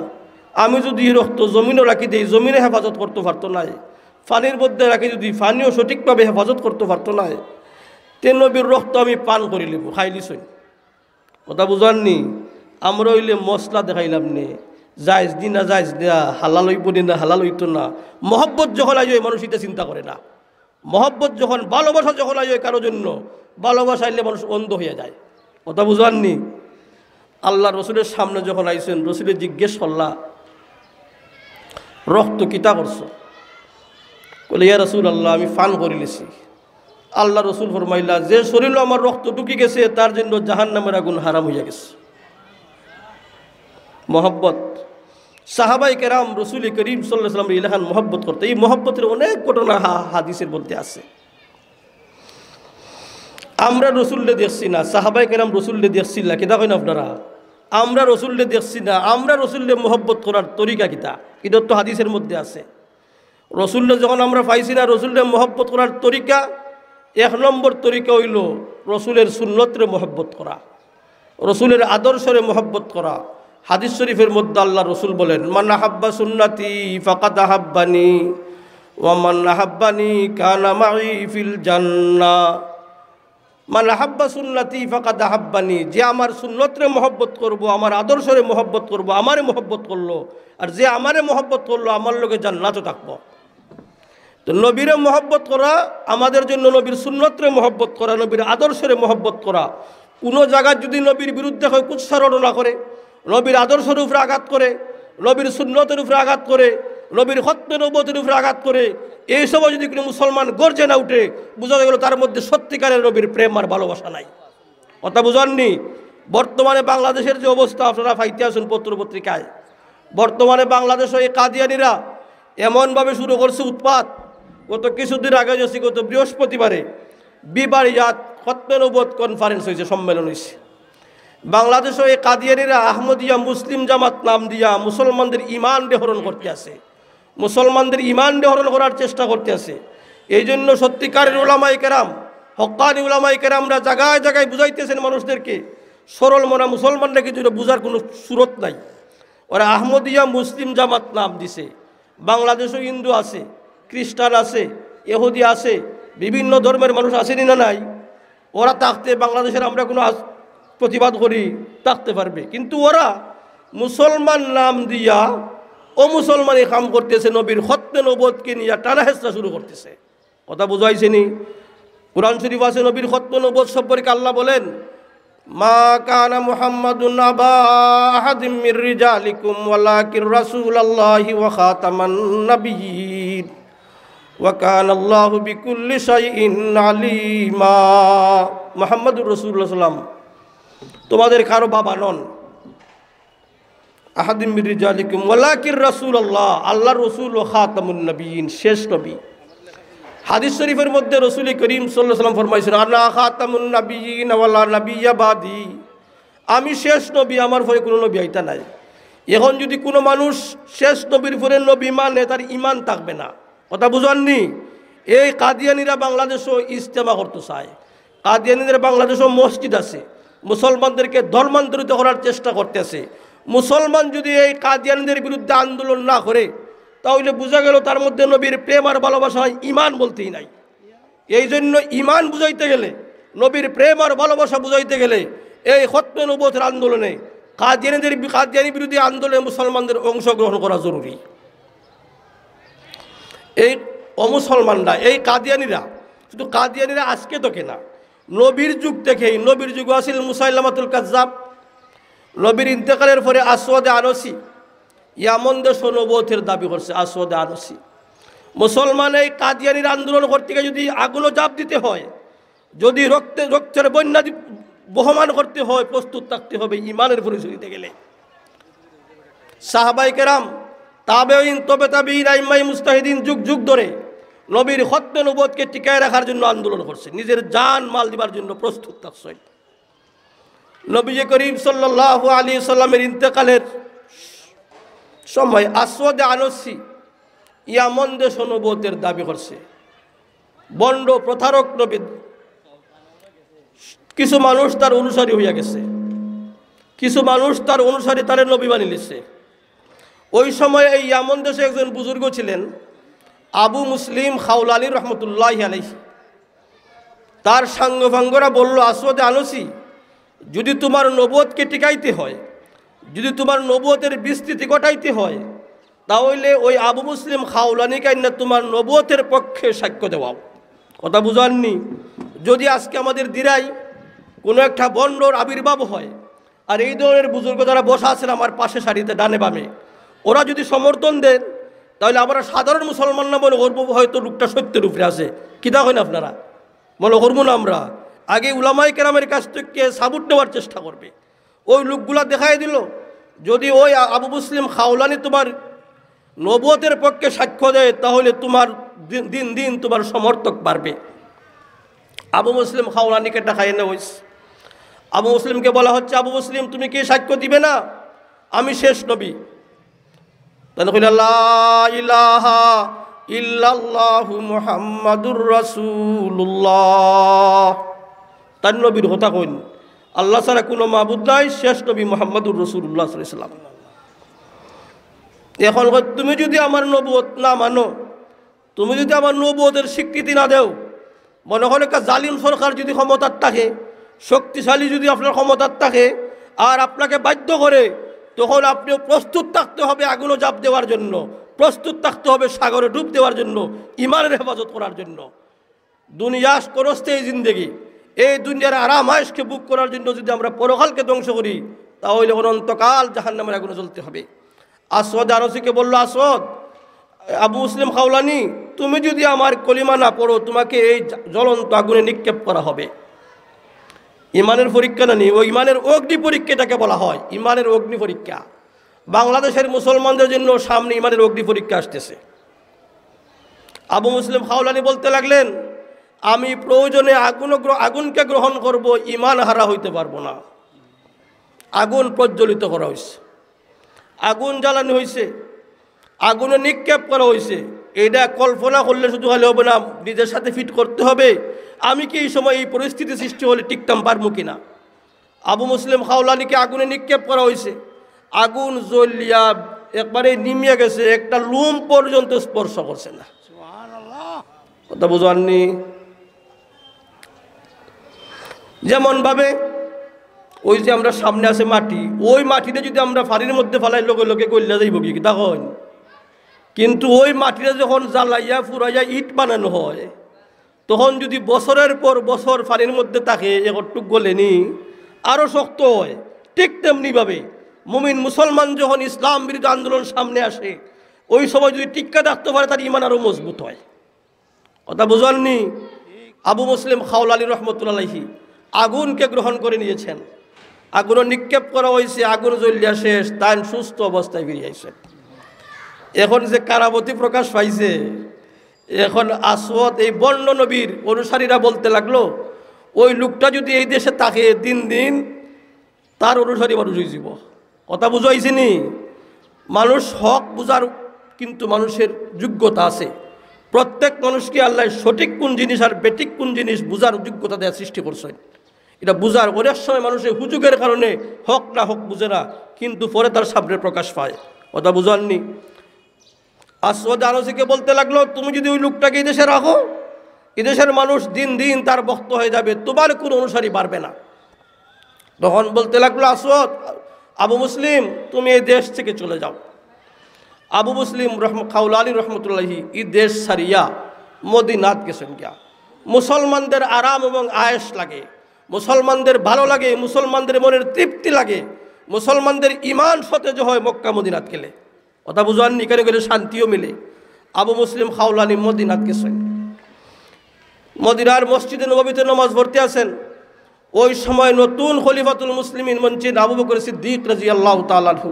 আমি যদি রক্ত জমিনও রাখি দিই জমিনে হেফাজত করতে পারতো নাই, পানির মধ্যে রাখি যদি পানিও সঠিকভাবে হেফাজত করতে পারতো নাই, তে নবীর রক্ত আমি পান করি লিব খাইলিছই। কথা বুঝাননি? আমরা হইলে মশলা দেখাইলাম নে, যাইজ দি না যাইজ দিয়া, হালাল হইব না হালাল হইতো না। মহব্বত যখন আইয় মানুষ এটা চিন্তা করে না। মহব্বত যখন, ভালোবাসা যখন আইয় কারোর জন্য, ভালোবাসা আইলে মানুষ অন্ধ হয়ে যায়। কথা বুঝাননি? আল্লাহ রসুলের সামনে যখন আইছেন, রসুলের জিজ্ঞেস করলা রক্ত কিতা করছো? বলে ইয়া রসুল আল্লাহ আমি পান করিলেছি। আল্লাহ রসুল ফরমাইলা যে শরীর আমার রক্ত ঢুকে গেছে তার জন্য জাহান্নামের আগুন হারাম হইয়া গেছে। মহব্বত, সাহাবাই কেরাম রসুল করিম সাল্লাল্লাহু আলাইহি ওয়াসাল্লাম ইলাহান মহব্বত করতে। এই মহব্বতের অনেক ঘটনা হাদিসের মধ্যে আছে। আমরা রসুললে দেখছি না, সাহাবাই কেরাম রসুললে দেখছি না, কিতা কইন আপনারা? আমরা রসুললে দেখছি না, আমরা রসুললে মহব্বত করার তরিকা কিতা, এটা তো হাদিসের মধ্যে আছে। রসুললে যখন আমরা পাইছি না রসুললে মহব্বত করার তরিকা, এক নম্বর তরিকা হইল রসুলের সুন্নতরে মহব্বত করা, রসুলের আদর্শরে মহব্বত করা। হাদিস শরীফের মধ্যে আল্লাহ রসুল বলেন মান আহাব্বা সুন্নতি ফাকাদ আহাব্বানি ওয়া মান আহাব্বানি কানা মাই ফিল জান্নাহ। মান আহাব্বা সুন্নতি ফাকাদ আহাব্বানি, যে আমার সুন্নতরে মহব্বত করব, আমার আদর্শরে মহব্বত করব, আমারে মহব্বত করলো, আর যে আমারে মহব্বত করলো আমার লোকে জান্নাতে থাকবো। তো নবীরে মহব্বত করা আমাদের জন্য নবীর সুন্নতরে মহব্বত করা, নবীর আদর্শরে মহব্বত করা। কোনো জায়গায় যদি নবীর বিরুদ্ধে হয় কুৎসারণা করে, নবীর আদর্শের উপরে আঘাত করে, নবীর সুন্নতের উপরে আঘাত করে, নবীর খতমে নবুয়তের উপরে আঘাত করে, এই সময় যদি কোনো মুসলমান গর্জে না উঠে, বোঝা গেল তার মধ্যে সত্যিকারের নবীর প্রেম আর ভালোবাসা নাই। কথা বুঝাননি? বর্তমানে বাংলাদেশের যে অবস্থা আপনারা পাইতে আসুন পত্র পত্রিকায়, বর্তমানে বাংলাদেশ এই কাদিয়ানিরা এমনভাবে শুরু করছে উৎপাত। গত কিছুদিন আগে যাচ্ছি, গত বৃহস্পতিবারে বিবারিয়াত খতমে নবুয়ত কনফারেন্স হয়েছে, সম্মেলন হয়েছে। বাংলাদেশে এই কাদিয়ানিরা আহমদিয়া মুসলিম জামাত নাম দিয়া মুসলমানদের ইমান দেহরণ করতে আছে, মুসলমানদের ইমান দেহরণ করার চেষ্টা করতে আছে। এই জন্য সত্যিকারের উলামায়ে কেরাম, হক্কানি উলামায়ে কেরামরা জায়গায় জায়গায় বুঝাইতেছেন মানুষদেরকে, সরল মনা মুসলমানরা কিন্তু বুঝার কোনো সুরত নাই। ওরা আহমদিয়া মুসলিম জামাত নাম দিছে। বাংলাদেশেও হিন্দু আছে, খ্রিস্টান আছে, ইহুদি আছে, বিভিন্ন ধর্মের মানুষ আসেনি না নাই? ওরা থাকতে বাংলাদেশের আমরা কোনো প্রতিবাদ করি থাকতে পারবে, কিন্তু ওরা মুসলমান নাম দিয়া ও মুসলমানই কাম করতেছে, নবীর খতমে নবুয়তকে নিয়ে টানা হেঁচড়া শুরু করতেছে। কথা বুঝাইছেনি? কুরআন শরীফ আছে নবীর খতমে নবুয়ত সম্পর্কে আল্লাহ বলেন মা কানা মুহাম্মাদুন আবা আহাদিম মির রিজালিকুম ওয়ালাকির রাসূলুল্লাহি ওয়া খাতামান নাবিয়্যিন ওয়া কানা আল্লাহু বিকুল্লি শাইইন আলিমা। মুহাম্মাদুর রাসূলুল্লাহ সাল্লাম তোমাদের কারো বাবা নন, আহাদিম মির রিজালিকুম ওয়ালাকির রাসূলুল্লাহ, আল্লাহর রাসূল ও খাতামুন নবিয়্যিন, শেষ নবী। হাদিস শরীফের মধ্যে রাসূল করিম সাল্লাল্লাহু আলাইহি ওয়াসাল্লাম ফরমাইছেন আনা খাতামুন নবিয়্যিন ওয়ালা নাবিয়্যা বাদি, আমি শেষ নবী, আমার পরে কোনো নবী আইতা নাই। এখন যদি কোনো মানুষ শেষ নবীর পরে নবী মানে তার ঈমান থাকবে না। কথা বুঝাননি? এই কাদিয়ানিরা বাংলাদেশও ইজতেমা করতে চায়, কাদিয়ানিদের বাংলাদেশও মসজিদ আছে, মুসলমানদেরকে ধর্মান্তরিত করার চেষ্টা করতেছে। মুসলমান যদি এই কাদিয়ানীদের বিরুদ্ধে আন্দোলন না করে তাহলে বোঝা গেল তার মধ্যে নবীর প্রেম আর ভালোবাসা ঈমান বলতেই নাই। এই জন্য ঈমান বুঝাইতে গেলে, নবীর প্রেম আর ভালোবাসা বুঝাইতে গেলে এই খতমে নবুয়তের আন্দোলনে কাদিয়ানী বিরোধী আন্দোলনে মুসলমানদের অংশগ্রহণ করা জরুরি। এই অমুসলমানরা, এই কাদিয়ানীরা, শুধু কাদিয়ানীরা আজকে তো কেনা, নবীর যুগ থেকেই, নবীর যুগ আসিল মুসাইলামাতুল কাজ্জাব, নবীর ইন্তেকালের পরে আসওয়াদে আনসি ইয়ামন দেশ নবুয়তের দাবি করছে। আসওয়াদে আনসি মুসলমান এই কাদিয়ানির আন্দোলন করতে গিয়ে যদি আগুনও জাপ দিতে হয়, যদি রক্তের বন্যা বহমান করতে হয়, প্রস্তুত থাকতে হবে ইমানের পরিচয় দিতে গেলে। সাহাবায়ে কেরাম, তাবেঈন, তবে তাবেঈন, আইম্মায়ে মুজতাহিদিন যুগ যুগ ধরে নবীর খতমে নবুয়তকে টিকায় রাখার জন্য আন্দোলন করছে, নিজের জান মাল দিবার জন্য প্রস্তুত থাকছে। নবী করিম সাল্লাল্লাহু আলাইহি সাল্লামের ইন্তেকালের সময় আসওয়াদে আনসি ইয়ামন দেশ নবুয়তের দাবি করছে। বন্ড প্রতারক নবী, কিছু মানুষ তার অনুসারী হইয়া গেছে। কিছু মানুষ তার অনুসারী তারে নবী বানিয়ে নিচ্ছে। ওই সময় এই ইয়ামন দেশে একজন বুজুর্গ ছিলেন আবু মুসলিম খাওলানি রহমতুল্লাহি আলাইহি। তার সাঙ্গভাঙ্গরা বলল, আসওয়াদে আনসি, যদি তোমার নবুয়তকে টিকাইতে হয়, যদি তোমার নবুয়তের বিস্তৃতি ঘটাইতে হয়, তাহলে ওই আবু মুসলিম খাওলানিকে না তোমার নবুয়তের পক্ষে সাক্ষ্য দেওয়াও। কথা বুঝাননি? যদি আজকে আমাদের দিরাই কোনো একটা বন্ডর আবির্ভাব হয়, আর এই ধরনের বুজুর্গ যারা বসা আছেন আমার পাশে সারিতে ডানে বামে, ওরা যদি সমর্থন দেন, তাহলে আমরা সাধারণ মুসলমান না মনে করবো হয়তো লোকটা সত্যের উপরে আছে। কিতা হয় না আপনারা মনে করবো না? আমরা আগে উলামায়ে কেরামের কাছ থেকে সাবুত নেওয়ার চেষ্টা করবে। ওই লোকগুলা দেখাই দিল, যদি ওই আবু মুসলিম খাওলানি তোমার নবুয়তের পক্ষে সাক্ষ্য দেয়, তাহলে তোমার দিন দিন তোমার সমর্থক বাড়বে। আবু মুসলিম খাওলানিকে দেখাই নেওয়া হয়েছে। আবু মুসলিমকে বলা হচ্ছে, আবু মুসলিম তুমি কি সাক্ষ্য দিবে না আমি শেষ নবী? তাহলে কইল, লা ইলাহা ইল্লাল্লাহু মুহাম্মাদুর রাসূলুল্লাহ। তার নবীর কথা কইন, আল্লাহ ছাড়া কোনো মাবুদ নাই, শেষ নবী মুহাম্মাদুর রাসূলুল্লাহ সাল্লাল্লাহু আলাইহি ওয়াসাল্লাম। এখন তুমি যদি আমার নবুয়ত না মানো, তুমি যদি আমার নবুয়তের স্বীকৃতি না দেও, মনে হয় একটা জালিম সরকার যদি ক্ষমতার থাকে, শক্তিশালী যদি আপনার ক্ষমতার থাকে আর আপনাকে বাধ্য করে, তখন আপনিও প্রস্তুত থাকতে হবে আগুনে জাপ দেওয়ার জন্য, প্রস্তুত থাকতে হবে সাগরে ডুব দেওয়ার জন্য, ইমানের হেফাজত করার জন্য। দুনিয়াস করস্তেই জিন্দেগি, এই দুনিয়ার আরাম আয়েশকে বুক করার জন্য যদি আমরা পরকালকে ধ্বংস করি, তাহলে অনন্তকাল জাহান্নামের আগুনে জ্বলতে হবে। আসওয়াদ আরসিকে বলল, আসওয়াদ, আবু মুসলিম খাওলানি, তুমি যদি আমার কলিমা না পড়ো, তোমাকে এই জ্বলন্ত আগুনে নিক্ষেপ করা হবে। ইমানের পরীক্ষা না নি, ওই ইমানের অগ্নি পরীক্ষাটাকে বলা হয় ইমানের অগ্নি পরীক্ষা। বাংলাদেশের মুসলমানদের জন্য সামনে ইমানের অগ্নি পরীক্ষা আসতেছে। আবু মুসলিম খাওলানি বলতে লাগলেন, আমি প্রয়োজনে আগুনকে গ্রহণ করব, ইমান হারা হইতে পারবো না। আগুন প্রজ্বলিত করা হয়েছে, আগুন জ্বালানো হয়েছে, আগুনে নিক্ষেপ করা হয়েছে। এটা কল্পনা করলে শুধু হলে হবে না, নিজের সাথে ফিট করতে হবে। আমি কি এই সময় এই পরিস্থিতি সৃষ্টি হলে টিকতাম পারবো কিনা? আবু মুসলিম খাওলানিকে আগুনে নিক্ষেপ করা হয়েছে, আগুন জ্বলিয়া একবারে নিমিয়ে গেছে, একটা লুম পর্যন্ত স্পর্শ করছে না। কথা বুঝাননি? যেমন ভাবে ওই যে আমরা সামনে আছে মাটি, ওই মাটিটা যদি আমরা ফাড়ির মধ্যে ফেলাই, লোকে লোকে কইলা যাইব কি তখন? কিন্তু ওই মাটিটা যখন জ্বালাইয়া ফুরাইয়া ইট বানানো হয়, তখন যদি বছরের পর বছর ফাড়ির মধ্যে থাকে, একটুক গলেনি আরও শক্ত হয়। ঠিক তেমনিভাবে মুমিন মুসলমান যখন ইসলাম বিরোধী আন্দোলন সামনে আসে, ওই সময় যদি টিক্কা থাকতে পারে, তার ইমান আরও মজবুত হয়। কথা বুঝাননি? আবু মুসলিম খাওলানি রহমতুল্লাহি আগুনকে গ্রহণ করে নিয়েছেন, আগুন নিক্ষেপ করা হয়েছে, আগুন জ্বলিয়া শেষ, তাই সুস্থ অবস্থায় ফিরে আসেন। এখন যে কারাবতী প্রকাশ পাইছে, এখন আসওয়াদ এই বন্য নবীর অনুসারীরা বলতে লাগলো, ওই লোকটা যদি এই দেশে থাকে, দিন দিন তার অনুসারী মানুষ হয়ে যাব। কথা বুঝাইছি নি? মানুষ হক বুঝার কিন্তু মানুষের যোগ্যতা আছে। প্রত্যেক মানুষকে আল্লাহ সঠিক কোন জিনিস আর বেঠিক কোন জিনিস বুঝার যোগ্যতা দেওয়া সৃষ্টি করছেন। এটা বুঝার অনেক সময় মানুষের হুজুগের কারণে হক না হক বুঝে না, কিন্তু পরে তার সামনে প্রকাশ পায়। কথা বুঝাননি? আসওয়াদ আনসিকে বলতে লাগলো, তুমি যদি ওই লোকটাকে এই দেশে রাখো, এদেশের মানুষ দিন দিন তার ভক্ত হয়ে যাবে, তোমার কোনো অনুসারী বাড়বে না। তখন বলতে লাগলো, আসওয়াদ, আবু মুসলিম, তুমি এই দেশ থেকে চলে যাও। আবু মুসলিম খাওলানি রহমতুল্লাহি এই দেশ সারিয়া মদিনাত গেছেন গিয়া। মুসলমানদের আরাম এবং আয়েশ লাগে, মুসলমানদের ভালো লাগে, মুসলমানদের মনের তৃপ্তি লাগে, মুসলমানদের ইমান সতেজ হয় মক্কা মদিনাত গেলে। কথা বুঝাননি? কেন গেলে শান্তিও মিলে। আবু মুসলিম খাওলানি মদিনাত গেছেন, মদিনার মসজিদে নববীতে নামাজ পড়তে আছেন। ওই সময় নতুন খলিফাতুল মুসলিমিন মঞ্চিন আবু বকর সিদ্দিক রাদিয়াল্লাহু তাআলা আনহু,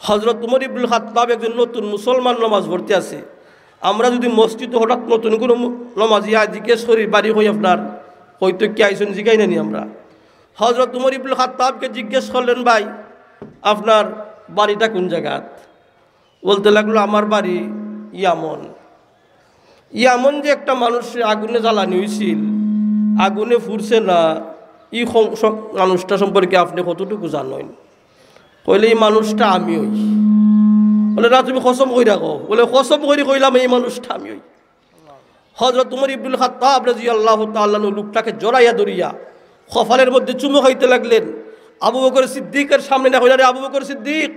হযরত উমর ইবনুল খাত্তাব একজন নতুন মুসলমান নামাজ পড়তে আছে। আমরা যদি মসজিদে হঠাৎ নতুন কোনো নামাজিয়া জিজ্ঞেস করি, বাড়ি হই আপনার, হয়তো কি আইসেন জিগাই নানি আমরা। হযরত উমর ইবনুল খাত্তাবকে জিজ্ঞেস করলেন, ভাই আপনার বাড়িটা কোন জায়গাত? বলতে লাগলো, আমার বাড়ি ইয়ামন। ইয়ামন যে একটা মানুষের আগুনে জ্বালানি হয়েছিল, আগুনে ফুরছে না, ই মানুষটা সম্পর্কে আপনি কতটুকু জানেন? কইলে এই মানুষটা আমি হই। বলে না তুমি কসম কই রাখো। বলে কসম করি কইলাম এই মানুষটা আমি হই। হযরত উমর ইবনুল খাত্তাব রাদিয়াল্লাহু তাআলা লোকটাকে জড়াইয়া ধরিয়া কপালের মধ্যে চুমু খাইতে লাগলেন। আবু বকর সিদ্দিকের সামনে না কইলা, রে আবু বকর সিদ্দিক,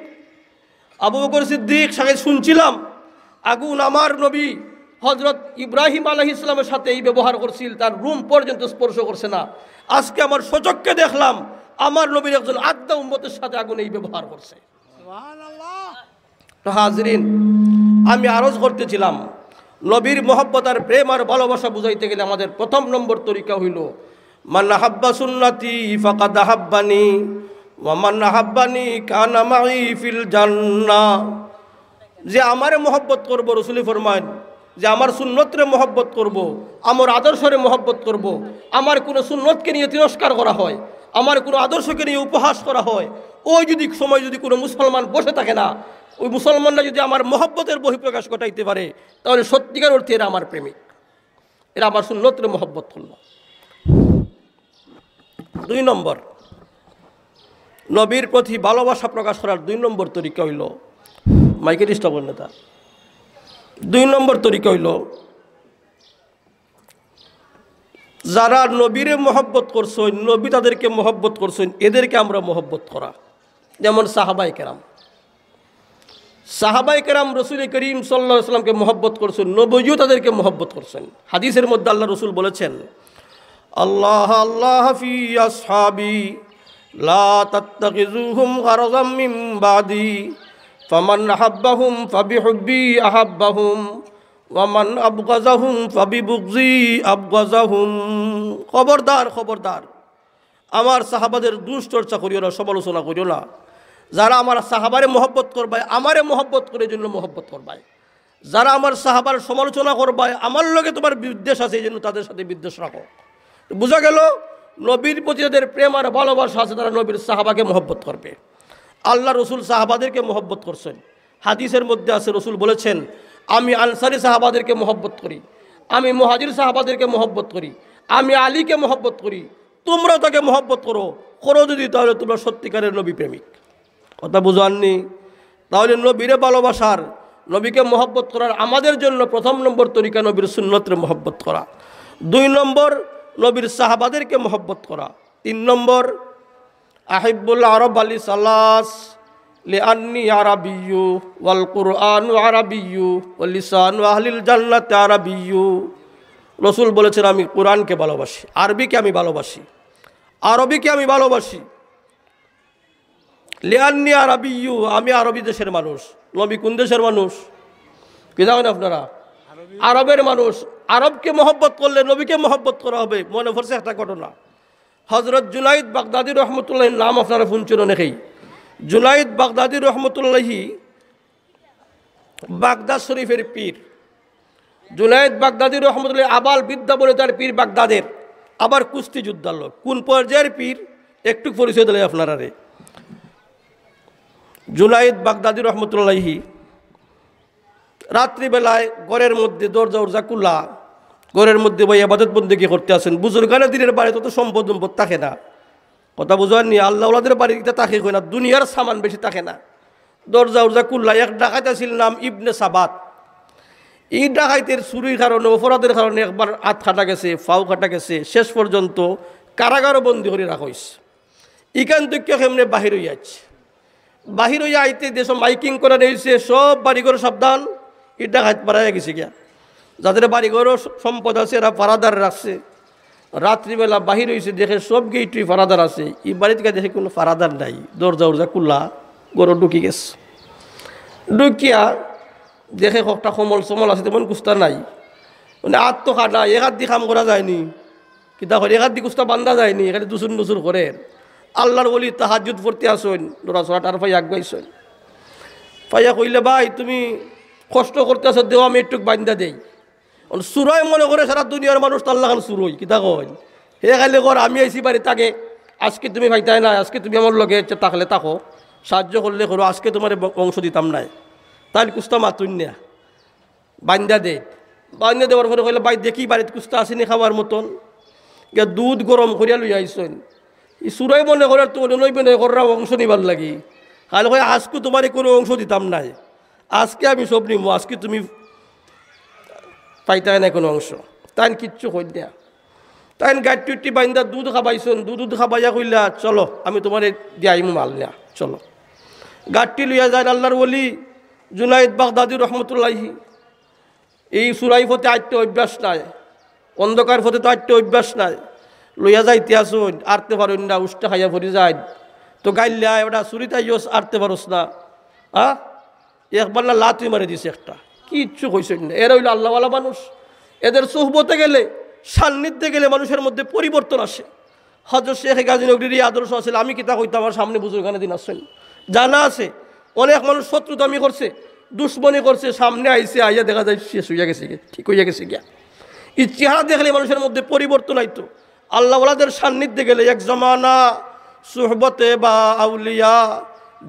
আবু বকর সিদ্দিক, সাথে শুনছিলাম আগুন আমার নবী হযরত ইব্রাহিম আলাইহিস সালামের সাথে এই ব্যবহার করছিল, তার রূম পর্যন্ত স্পর্শ করছে না। আজকে আমার সচক্ষে দেখলাম আমার নবীর একজন আদ্দা উম্মতের সাথে আগুন এই ব্যবহার করছে। সুবহানাল্লাহ। তো হাজরিন, আমি আরজ করতেছিলাম নবীর মহব্বত আর প্রেম আর ভালোবাসা বুঝাইতে গেলে আমাদের প্রথম নম্বর তরিকা হইল মান আহাব্বা সুন্নতি ফাকাদ আহাব্বানি ওয়া মান আহাব্বানি কানা মাই ফিল জান্নাহ। যে আমারে মহব্বত করব, রাসূল ফরমায়েন যে আমার সুন্নতরে মহব্বত করব, আমার আদর্শরে মহব্বত করব। আমার কোনো সুন্নতকে নিয়ে তিরস্কার করা হয়, আমার কোনো আদর্শকে নিয়ে উপহাস করা হয়, ওই যদি সময় যদি কোনো মুসলমান বসে থাকে না, ওই মুসলমানরা যদি আমার মহব্বতের বহিঃপ্রকাশ ঘটাইতে পারে, তাহলে সত্যিকার অর্থে এরা আমার প্রেমিক, এরা আমার সুন্নতরে মহব্বত করল। 2 নম্বর, নবীর প্রতি ভালোবাসা প্রকাশ করার 2 নম্বর তরিকা হইল, মাইকের ডিস্টার্ব নেতা, 2 নম্বর তরিকা হইল যারা নবীরে মহব্বত করছেন, নবী তাদেরকে মহব্বত করছেন, এদেরকে আমরা মহব্বত করা। যেমন সাহাবায়ে কেরাম, সাহাবায়ে কেরাম রাসূল করিম সাল্লাল্লাহু আলাইহি ওয়াসাল্লামকে মহব্বত করছেন, নবীও তাদেরকে মহব্বত করছেন। হাদিসের মধ্যে আল্লাহ রাসূল বলেছেন, আল্লাহ আল্লাহ ফি আসহাবি লা তাত্তাখিযুহুম গারাযাম মিন বাদি ফামান আহাব্বাহুম ফাবিহুব্বি আহাব্বাহুম ওয়া মান আবগাযাহুম ফাবিবুগযি আবগাযাহুম। খবরদার খবরদার, আমার সাহাবাদের দুশ্চর্চা করিও না, সমালোচনা করিও না। যারা আমার সাহাবারে মহব্বত করবায়, আমারে মহব্বত করে জন্য মহব্বত করবায়। যারা আমার সাহাবার সমালোচনা করবায়, আমার লগে তোমার বিদ্বেষ আছে, এই জন্য তাদের সাথে বিদ্বেষ রাখো। বোঝা গেল নবীর প্রতি যাদের প্রেম আর ভালোবাসা আছে, তারা নবীর সাহাবাকে মহব্বত করবে। আল্লাহ রসুল সাহাবাদেরকে মহব্বত করছেন। হাদিসের মধ্যে আছে, রসুল বলেছেন, আমি আনসারি সাহাবাদেরকে মহব্বত করি, আমি মুহাজির সাহাবাদেরকে মহব্বত করি, আমি আলীকে মহব্বত করি, তোমরাও তাকে মহব্বত করো। করো যদি, তাহলে তোমরা সত্যিকারের নবী প্রেমিক। কথা বুঝাননি? তাহলে নবীরে ভালোবাসার, নবীকে মহব্বত করার আমাদের জন্য প্রথম নম্বর তরিকা নবীর সুন্নতরে মহব্বত করা। 2 নম্বর, নবীর সাহাবাদেরকে মহব্বত করা। 3 নম্বর, আহিব্বুল আরব আলী সালাস লিআন্নি আরাবিয়্যু ওয়াল কুরআনু আরাবিয়্যু ওয়াল লিসানু আহলিল জান্নাতি আরাবিয়্যু। রাসূল বলেছেন, আমি কোরআনকে ভালোবাসি, আরবিকে আমি ভালোবাসি, আরবিকে আমি ভালোবাসি। লিআন্নি আরাবিয়্যু, আমি আরবি দেশের মানুষ। নবী কোন দেশের মানুষ কি জানেন আপনারা? আরবের মানুষ। আরবকে মহব্বত করলে নবীকে মহব্বত করা হবে। মনে পড়ছে একটা ঘটনা, হযরত জুনাইদ বাগদাদি রহমতুল্লাহির নাম আপনারা শুনছেন অনেকেই। জুনাইদ বাগদাদি রহমতুল্লাহি বাগদাদ শরীফের পীর। জুনাইদ বাগদাদি রহমতুল্লাহ আবাল বিদ্যা বলে তার পীর বাগদাদের, আবার কুস্তি যুদ্ধার লোক। কোন পর্যায়ের পীর একটু পরিচয় দিলে আপনারা রে। জুনাইদ বাগদাদি রহমতুল্লাহি রাত্রিবেলায় ঘরের মধ্যে দরজা উরজা খুলা, ঘরের মধ্যে ভাই ইবাদত বন্দেগী করতে আসেন। বুজুর্গানের দিনের বাড়িতে তো সম্পদ থাকে না, কথা বুঝাননি? আল্লাহ ওলাদের বাড়িতে তাকে কই না, দুনিয়ার সামান বেশি থাকে না। দরজা উরজা খুল্লা, এক ডাকাত আছিল নাম ইবনে সাবাত। এই ডাকাইতের চুরির কারণে, অপরাধের কারণে একবার হাত কাটা গেছে, ফাও কাটা গেছে, শেষ পর্যন্ত কারাগারও বন্দী করে রাখা হয়েছে। ইখান থেকে কেমনে বাহির হইয়া আছে, বাহির হইয়া আইতে দেশ মাইকিং করে নিয়েছে, সব বাড়িঘর সাবধান, এই ডাকাত পাড়াইয়া গেছে গিয়া। যাদের বাড়িঘরও সম্পদ আছে এরা পাড়াদার রাখছে। রাত্রিবেলা বাহির হয়েছে, দেখে সব গেটই ফারাদার আছে, এই বাড়ি থেকে দেখে কোনো ফারাদার নাই। দরজা উরজা খুল্লা, গরু ঢুকি গেছে। ঢুকিয়া দেখে কটা সমল সমল আছে, তেমন কুস্তা নাই, মানে আর তো খানা এক হাত দিয়ে কাম করা যায়নি, কিতা করে এক হাত দিয়ে কুস্তা বান্ধা যায়নি, এখানে দুসুর নুসুর করে। আল্লাহর বলি তাহাজ্জুদ পড়তে আসেন, লড়া চড়া টার পাই আগাইছেন। পাইয়া কইলে, ভাই তুমি কষ্ট করতে আসো, দেও আমি একটু বান্ধা দেই। সুরই মনে করে সারা দুনিয়ার মানুষ তার লাগান সুরই, কিতা কই হে খাইলে কর, আমি আইসি বাড়ি তাকে, আজকে তুমি ভাইতাই না, আজকে তুমি আমার লগে থাকলে থাকো, সাহায্য করলে করো, আজকে তোমার অংশ দিতাম নাই। তাই কুস্তা মাতুন না, বান্ধা দে। বান্ধা দেওয়ার পরে কইলে, ভাই দেখি বাড়িতে কুস্তা আসেনি খাওয়ার মতন। দুধ গরম করিয়া লইয়া আইসেন, ই সুরাই মনে করার তো অন্য মনে করার অংশ নিবার লাগি খালি কয় আজকে তোমার কোনো অংশ দিতাম নাই, আজকে আমি সব নিব, আজকে তুমি পাইতাই না কোনো অংশ। তাই কিচ্ছু কই না, তাই গাড়ি বাইন্দা দুধ খাবাইছেন, দুধ খাবাইয়া কইলা চলো আমি তোমার দিয়াইমু মাল না, চলো। গাড়ি লইয়া যায় আল্লাহর ওলি জুনাইদ বাগদাদি রহমতুল্লাহি। এই সুরাই ফতে আটতে অভ্যাস নাই, অন্ধকার ফতে তো আটতে অভ্যাস নাই, লইয়া যাইতে আসুন আরতে পারেন না, উষ্টা খাইয়া ভরি যায় তো গাইল্লা ওটা চুরিতে আরতে পারস না, হ্যাঁ একবার না লাতুই মারে দিছে একটা, কিচ্ছু কইছেন না। এরা হইল আল্লাহওয়ালা মানুষ, এদের সোহবতে গেলে সান্নিধ্যে গেলে মানুষের মধ্যে পরিবর্তন আসে। হযরত শেখ গাজী নগরীর এই আদর্শ আছে, আমি কিতা কইতাম আমার সামনে বুজুর্গানে দিন আসছেন, জানা আছে অনেক মানুষ শত্রুতামি করছে, দুশ্মনী করছে, সামনে আইসে আইয়া দেখা যায় শেষ হইয়া গেছে, ঠিক হইয়া গেছে গিয়া। এই চেহারা দেখলে মানুষের মধ্যে পরিবর্তন আইতো। আল্লাহওয়ালাদের সান্নিধ্যে গেলে এক জমানা সুহবতে বা আউলিয়া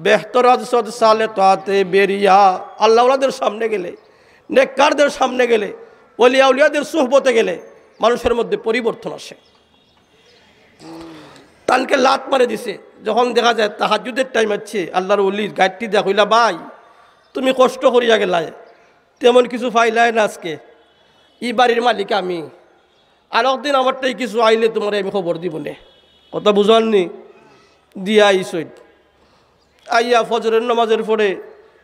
বেহতরাজ সদ সালে তাতে বেরিয়া, আল্লাহওয়ালাদের সামনে গেলে, নেককারদের সামনে গেলে, ওলিয়া উলিয়াদের সুহবতে গেলে মানুষের মধ্যে পরিবর্তন আসে। তানকে লাত মারে দিছে, যখন দেখা যায় তাহাজ্জুদের টাইম আছে, আল্লাহর ওলির গাড়িটি দেখ হইলা ভাই তুমি কষ্ট করিয়া গেলায়, তেমন কিছু পাইলাই না, আজকে ই বাড়ির মালিক আমি, আর একদিন আমারটাই কিছু আইলে তোমার আমি খবর দিব নে, কথা বুঝাননি দিয়া আইসই। আইয়া ফজরের নামাজের পরে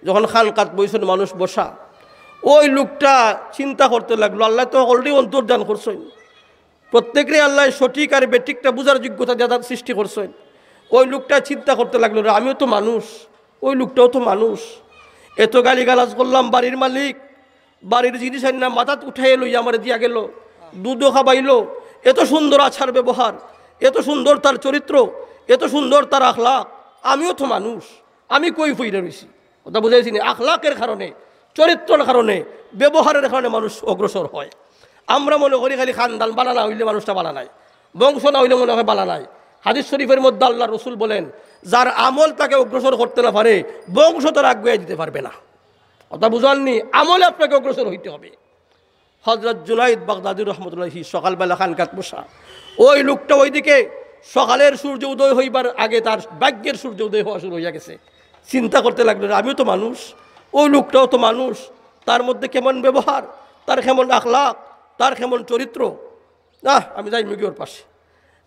যখন খানকাত বইছেন মানুষ বসা, ওই লোকটা চিন্তা করতে লাগলো, আল্লাহ তো অলরেডি অন্তর্দান করছেন, প্রত্যেকেরই আল্লাহ সঠিক আর বেঠিকটা বুঝার যোগ্যতা যাদের সৃষ্টি করছেন। ওই লোকটা চিন্তা করতে লাগলো, আমিও তো মানুষ, ওই লোকটাও তো মানুষ, এত গালিগালাজ করলাম, বাড়ির মালিক বাড়ির জিনিস না মাথাত উঠাই লইয়া আমার দিয়া গেল, দুধও খাবাইলো, এত সুন্দর আচার ব্যবহার, এত সুন্দর তার চরিত্র, এত সুন্দর তার আখলাক, আমিও তো মানুষ, আমি কই ফইরে রয়েছি, কথা বুঝাইছি না। আখলাকের কারণে, চরিত্রের কারণে, ব্যবহারের কারণে মানুষ অগ্রসর হয়। আমরা মনে করি খালি খানদান বালা না হইলে মানুষটা বালা নাই, বংশ না হইলে মনে হয় বালা নাই। হাদিস শরীফের মধ্যে আল্লাহ রসুল বলেন, যার আমল তাকে অগ্রসর করতে না পারে বংশ তার আগুয়ে দিতে পারবে না, কথা বুঝাননি, আমলে আপনাকে অগ্রসর হইতে হবে। হযরত জুনাইদ বাগদাদি রহমতুল্লাহি সকালবেলা খানকাত বসা, ওই লোকটা ওইদিকে সকালের সূর্য উদয় হইবার আগে তার ভাগ্যের সূর্য উদয় হওয়া শুরু হইয়া গেছে। চিন্তা করতে লাগলো, আমিও তো মানুষ, ওই লোকটাও তো মানুষ, তার মধ্যে কেমন ব্যবহার, তার কেমন আখলাক, তার কেমন চরিত্র, না আমি যাই মুগি ওর পাশে।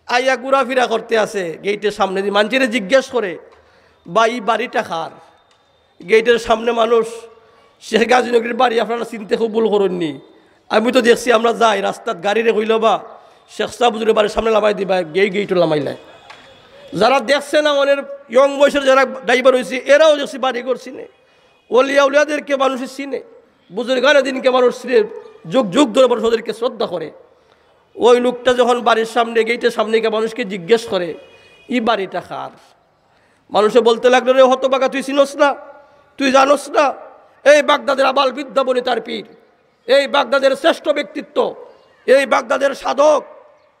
আইয়া ঘোরাফেরা করতে আসে গেটের সামনে দিয়ে, মানুষের জিজ্ঞেস করে বা এই বাড়িটা খার? গেটের সামনে মানুষ, শেখ গাজী নগরীর বাড়ি আপনারা চিনতে খুব ভুল করেননি, আমি তো দেখছি আমরা যাই রাস্তার গাড়িরে হইল বা শেখ সাহুজুরের বাড়ির সামনে নামাই দিবা, গেইটও নামাইলাই। যারা দেখছে না অনেক ইয়ং বয়সের যারা ড্রাইভার হয়েছে, এরাও দেখছি বাড়ি করছি নে, ওলিয়া উলিয়াদেরকে মানুষ চিনে, বুজুর্গানের দিনকে মানুষ চিনে, যুগ যুগ ধরে মানুষ ওদেরকে শ্রদ্ধা করে। ওই লোকটা যখন বাড়ির সামনে গেটের সামনে গিয়ে মানুষকে জিজ্ঞেস করে ই বাড়িটা কার? মানুষে বলতে লাগলো, রে হতবাগা তুই চিনস না, তুই জানোস না, এই বাগদাদের আবাল বিদ্যাবনী তার পীর, এই বাগদাদের শ্রেষ্ঠ ব্যক্তিত্ব, এই বাগদাদের সাধক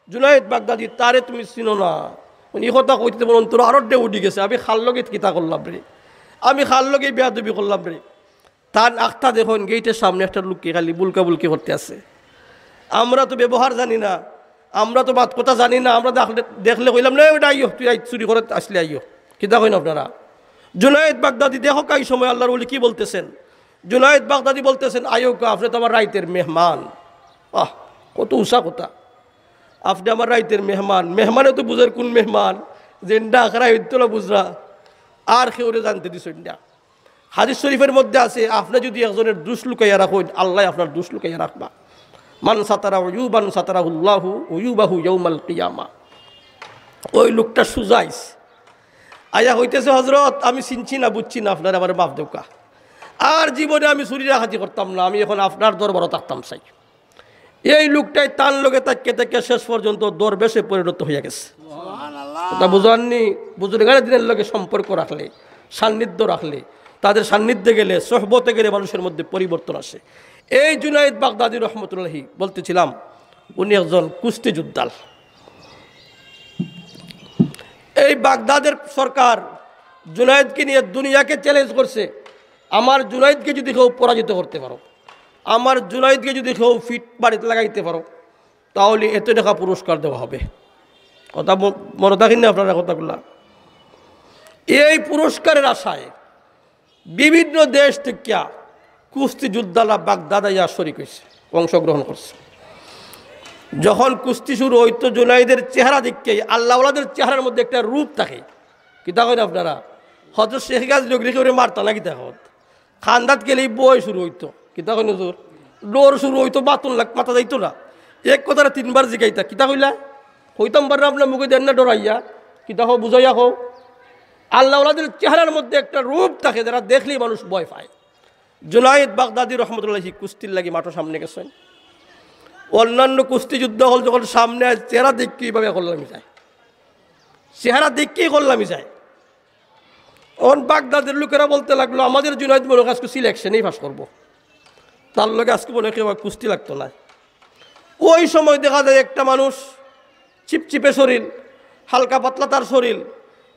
জুনাইদ বাগদাদি, তারে তুমি চিনো না? এই কথা কইতে বলুন তোর আরো ডে উঠি গেছে, আমি খাল লগে কিতা করলাম রে, আমি খাল লগে বেয়াদবি করলাম রে। তার আখটা দেখুন গেটের সামনে একটা লোককে খালি বুলকা বুলকি করতে আছে। আমরা তো ব্যবহার জানি না, আমরা তো বাদ কথা জানি না, আমরা দেখলে কইলাম না ওটা আইও, তুই চুরি করে আসলে আইও, কিতা কইন আপনারা? জুনাইদ বাগদাদি দেখো এই সময় আল্লাহর ওলি কি বলতেছেন, জুনাইদ বাগদাদি বলতেছেন, আয়ো কা আপনি তো আমার রাইতের মেহমান। আহ কত উষা কথা, আপনি আমার রাইতের মেহমান, মেহমানে তো বুঝার কোন মেহমান, যে ডাকরা হইতলা বুঝরা আর কেউরে জানতে দিস না। হাদিস শরীফের মধ্যে আছে, আপনি যদি একজনের দুষ লুকাইয়া রাখেন, আল্লাহ আপনার দুষ লুকাইয়া রাখবা। মান সাতারা উয়ুবান সাতারাহুল্লাহু উয়ুবাহু ইয়াউমাল কিয়ামা। ওই লোকটা সুজাইস আয়া হইতেছে, হজরত আমি চিনছি না বুঝছি না, আপনার আমার মাফ দেউকা, আর জীবনে আমি চুরিরা হাজি করতাম না, আমি এখন আপনার দরবারে থাকতাম চাই। এই লোকটাই তার লগে তাকে থেকে শেষ পর্যন্ত দরবেশে পরিণত হইয়া গেছে। তা বুঝাননি, বুজুর্গানের দিনের লগে সম্পর্ক রাখলে, সান্নিধ্য রাখলে, তাদের সান্নিধ্যে গেলে, সোহবতে গেলে মানুষের মধ্যে পরিবর্তন আসে। এই জুনাইদ বাগদাদি রহমতুল্লাহি বলতেছিলাম, উনি একজন কুস্তি যোদ্ধাল। এই বাগদাদের সরকার জুনাইদকে নিয়ে দুনিয়াকে চ্যালেঞ্জ করছে, আমার জুনাইদকে যদি কেউ পরাজিত করতে পারো, আমার জুনাইদকে যদি কেউ ফিট বাড়িতে লাগাইতে পারো, তাহলে এত টাকা পুরস্কার দেওয়া হবে। কথা মনে থাকেন না আপনারা কথাগুলা? এই পুরস্কারের আশায় বিভিন্ন দেশ থেকে কুস্তি যোদ্ধারা বাগদাদে ইয়া শরিক হয়েছে, অংশগ্রহণ করছে। যখন কুস্তি শুরু হইতো জুনাইদের চেহারা দেখতে আল্লাহওয়ালাদের চেহারার মধ্যে একটা রূপ থাকে। কি তা করেন আপনারা? হয়তো শেখ গাছ লোকরি করে মারতা না, কি তা হত খান্দাত গেলেই বই শুরু হইতো। কি তা কইন হুজুর? ডোর শুরু হইতো, বাতুন লাগ মাথা যাইতো না। এক কথাটা 3 বার জিগাইতা, কিতা কইলা? হইতাম বার আপনার মুখে দেন না ডরাইয়া, কিতা হো বুঝাইয়া হো। আল্লাহওয়ালাদের চেহারার মধ্যে একটা রূপ থাকে যারা দেখলেই মানুষ ভয় পায়। জুনাইদ বাগদাদি রহমতুল্লাহি কুস্তির লাগি মাঠের সামনে গেছেন। অন্যান্য কুস্তি যুদ্ধ হল যখন সামনে চেহারা দেখি এইভাবে করলামই যায়, চেহারা দেখেই করলামই যায়। তখন বাগদাদের লোকেরা বলতে লাগলো আমাদের জুনাইদ মনে হয় আজকে সিলেকশনেই পাস করবো, তার লোকে আজকে মনে কেউ কুস্তি লাগতো না। ওই সময় দেখা যায় একটা মানুষ চিপচিপে শরীর, হালকা পাতলা তার শরীর,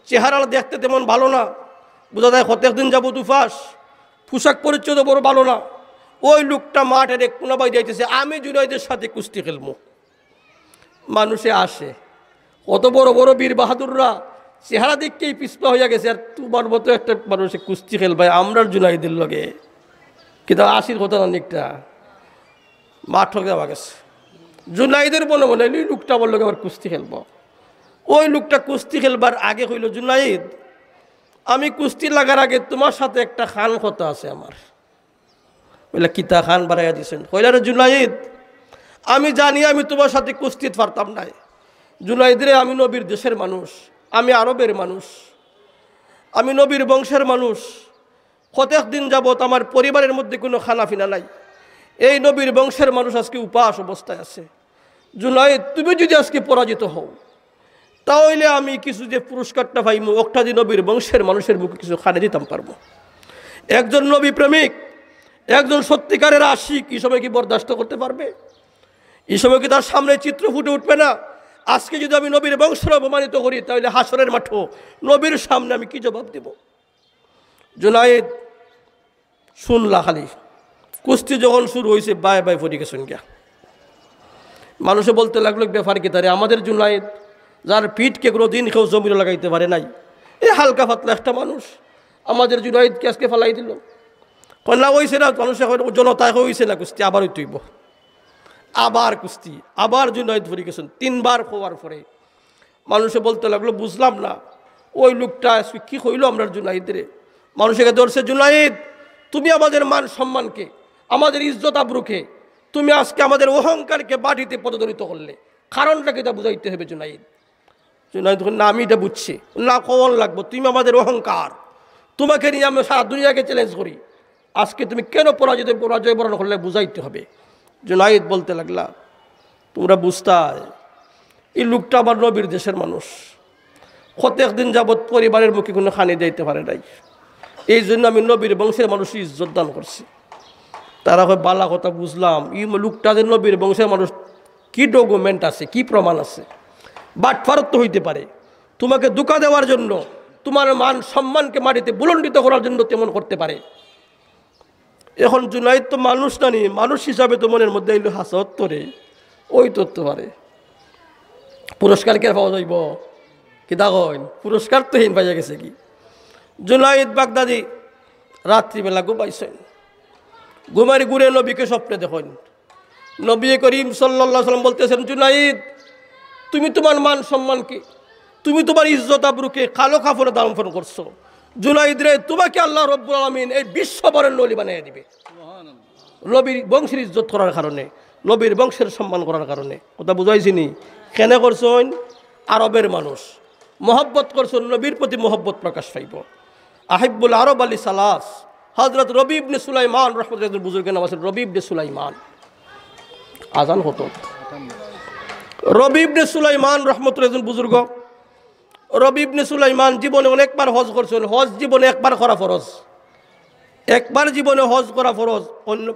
চেহারা দেখতে তেমন ভালো না, বোঝা যায় প্রত্যেক দিন যাবো দুফাস, পোশাক পরিচ্ছদ বড় ভালো না। ওই লোকটা মাঠের এক কোনা বাই যাইতেছে, আমি জুনাইদের সাথে কুস্তি খেলবো। মানুষে আসে, কত বড় বড় বীর বাহাদুররা চেহারা দেখতেই পিছপা হইয়া গেছে, আর তোমার মতো একটা মানুষে কুস্তি খেলবে আমরার জুনাইদের লগে, কিন্তু আসির কথা না একটা মাঠ দেওয়া গেছে। জুনাইদের মনে মনে ওই লোকটা বললো আবার কুস্তি খেলবো। ওই লোকটা কুস্তি খেলবার আগে কইল, জুনাইদ আমি কুস্তি লাগার আগে তোমার সাথে একটা খান কথা আছে আমার। বললে কিতা খান বাড়াইয়া দিয়েছেন? কইলা রে জুনাইদ আমি জানি আমি তোমার সাথে কুস্তিতে পারতাম না। জুনাইদ রে আমি নবীর দেশের মানুষ, আমি আরবের মানুষ, আমি নবীর বংশের মানুষ। প্রত্যেক দিন যাবত আমার পরিবারের মধ্যে কোনো খানাফিনা নাই। এই নবীর বংশের মানুষ আজকে উপাস অবস্থায় আছে। জুনাইদ তুমি যদি আজকে পরাজিত হও তাহলে আমি কিছু যে পুরস্কারটা পাইমু একটা দিন নবীর বংশের মানুষের মুখে কিছু খানে দিতাম পারবো। একজন নবী প্রেমিক, একজন সত্যিকারের আশিক এই সময় কি বরদাস্ত করতে পারবে? এই সময় কি তার সামনে চিত্র ফুটে উঠবে না? আজকে যদি আমি নবীর বংশের অপমানিত করি তাহলে হাসরের মাঠও নবীর সামনে আমি কি জবাব দেব? জুনাইদ শুনলা খালি কুস্তি যখন শুরু হয়েছে বাই বাই ফরিকে শুনগা মানুষে বলতে লাগলো ব্যাপার কি তারে আমাদের জুনাইদ যার পিঠকে কোনো দিন কেউ জমিনে লাগাইতে পারে নাই, এই হালকা পাতলা একটা মানুষ আমাদের জুনাইদকে আজকে ফেলাই দিল। কন্যা হয়েছে না মানুষের জনতায় হয়েছে না কুস্তি, আবার তুইব আবার কুস্তি, আবার জুনাইদ ফরি গেছেন 3 বার হওয়ার পরে মানুষে বলতে লাগলো বুঝলাম না ওই লোকটা আজকে কী হইল আমরা জুনাইদরে। মানুষকে ধরছে, জুনাইদ তুমি আমাদের মান সম্মানকে, আমাদের ইজ্জত আবরুকে তুমি আজকে আমাদের অহংকারকে বাটিতে পদদলিত করলে, কারণটা কি তা বুঝাইতে হবে জুনাইদ। জুনাইদ না আমি এটা বুঝছি না, কখন লাগবো, তুমি আমাদের অহংকার, তোমাকে নিয়ে আমি সারা দুনিয়াকে চ্যালেঞ্জ করি, আজকে তুমি কেন পরাজয় বরণ করলে বুঝাইতে হবে। জুনাইদ বলতে লাগলা তোমরা বুঝতায় এই লোকটা আমার নবীর দেশের মানুষ, প্রত্যেক দিন যাবৎ পরিবারের মুখে কোনো খানি দিতে পারে নাই, এই জন্য আমি নবীর বংশের মানুষই ইজ্জত দান করছি। তারা হয় বালা কথা বুঝলাম, এই লোকটা যে নবীর বংশের মানুষ কি ডকুমেন্ট আছে, কি প্রমাণ আছে? বাটফারত তো হইতে পারে, তোমাকে ধোঁকা দেওয়ার জন্য, তোমার মান সম্মানকে মাটিতে বুলণ্ডিত করার জন্য তেমন করতে পারে। এখন জুনাইদ তো মানুষ না নি, মানুষ হিসাবে তো মনের মধ্যে এলো হাসত্তরে ওই তত্ত্ব পারে পুরস্কার কে পাওয়া যাইব? কি দেখেন পুরস্কার তো হীন পাইয়া গেছে কি। জুনাইদ বাগদাদি রাত্রিবেলা ঘুমাইছেন, ঘুমারি ঘুরে নবীকে স্বপ্নে দেখেন। নবী করিম সাল্লাল্লাহু আলাইহি ওয়াসাল্লাম বলতেছেন, জুনাইদ তুমি তোমার মান সম্মানকে, তুমি তোমার ইজ্জত আবরুকে কালো কাপড়ে দাফন করছো। জুনাইদ রে তোমাকে আল্লাহ রব্বুল আলামিন এই বিশ্ববরের নলি বানিয়ে দিবে, নবীর বংশের ইজ্জত করার কারণে, নবীর বংশের সম্মান করার কারণে। কথা বুঝাইছিনি? কেন করছেন? আরবের মানুষ মহব্বত করছেন, নবীর প্রতি মহব্বত প্রকাশ পাইব। আহিবুল আরব আলী সালাস হজরত রবি ইবনে সুলাইমান রহমতুল্লাহ বুজুর্গের নাম আছেন রবি ইবনে সুলাইমান। আজান হতো রবি ইবনে সুলাইমান রহমতুল্লাহ বুজুর্গ। রবি ইবনে সুলাইমান জীবনে অনেকবার হজ করছেন, হজ জীবনে একবার করা ফরজ, একবার জীবনে হজ করা ফরজ,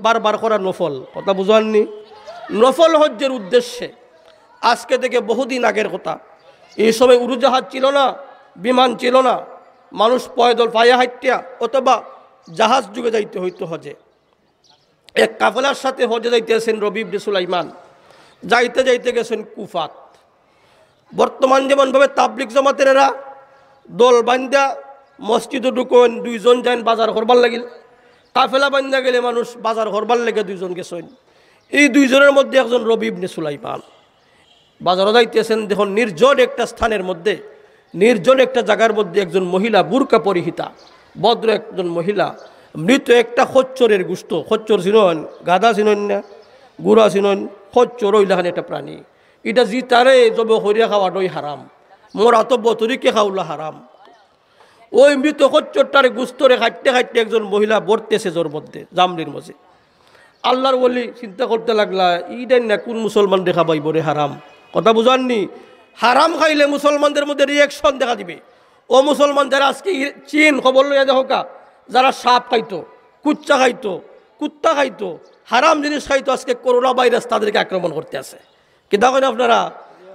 বারবার করা নফল। কথা বুঝাননি? নফল হজ্জের উদ্দেশ্যে আজকে থেকে বহুদিন আগের কথা, এই সময় উড়োজাহাজ ছিল না, বিমান ছিল না, মানুষ পয়দল পায়ে হাঁটিয়া অথবা জাহাজ যুগে যাইতে হইতো হজে। এক কাফেলার সাথে হজে যাইতেছেন রবি ইবনে সুলাইমান, যাইতে যাইতে গেছেন কুফাত। বর্তমান যেমনভাবে তাবলিগ জামাতের এরা দল বান্ধা মসজিদে ঢুকন, দুইজন যান বাজার করবার লাগিল, কাফেলা বান্ধা গেলে মানুষ বাজার করবার লেগে দুইজন গেছেন। এই দুইজনের মধ্যে একজন রবি ইবনে সুলাইমান বাজারও যাইতেছেন, দেখুন নির্জন একটা স্থানের মধ্যে, নির্জন একটা জায়গার মধ্যে একজন মহিলা বুরকা পরিহিতা ভদ্র একজন মহিলা মৃত একটা খচ্চরের গুস্ত, খচ্চর চিনন, গাধা চিনন না, গুড়া চিনন, খচ্চর ওইলাখান একটা প্রাণী, এটা জি তারে জব হরিয়া খাওয়াটাই হারাম, মোরা তো বতরিকে খাওয়া হারাম। ওই মৃত খচ্চরটারে গুস্তরে খাইতে খাইতে একজন মহিলা বর্তেছে জোর মধ্যে, জামলির মধ্যে। আল্লাহর বলি চিন্তা করতে লাগলা, ইডেন না কোন মুসলমান দেখা পাইব রে হারাম। কথা বুঝাননি? হারাম খাইলে মুসলমানদের মধ্যে রিয়েকশন দেখা দিবে। ও মুসলমান যারা আজকে চীন খবর লইয়া দেখো কা, যারা সাপ খাইতো, কুচ্চা খাইতো, কুত্তা খাইতো, হারাম জিনিস খাইতো, আজকে করোনা ভাইরাস তাদেরকে আক্রমণ করতে আছে। কি দেখেন আপনারা,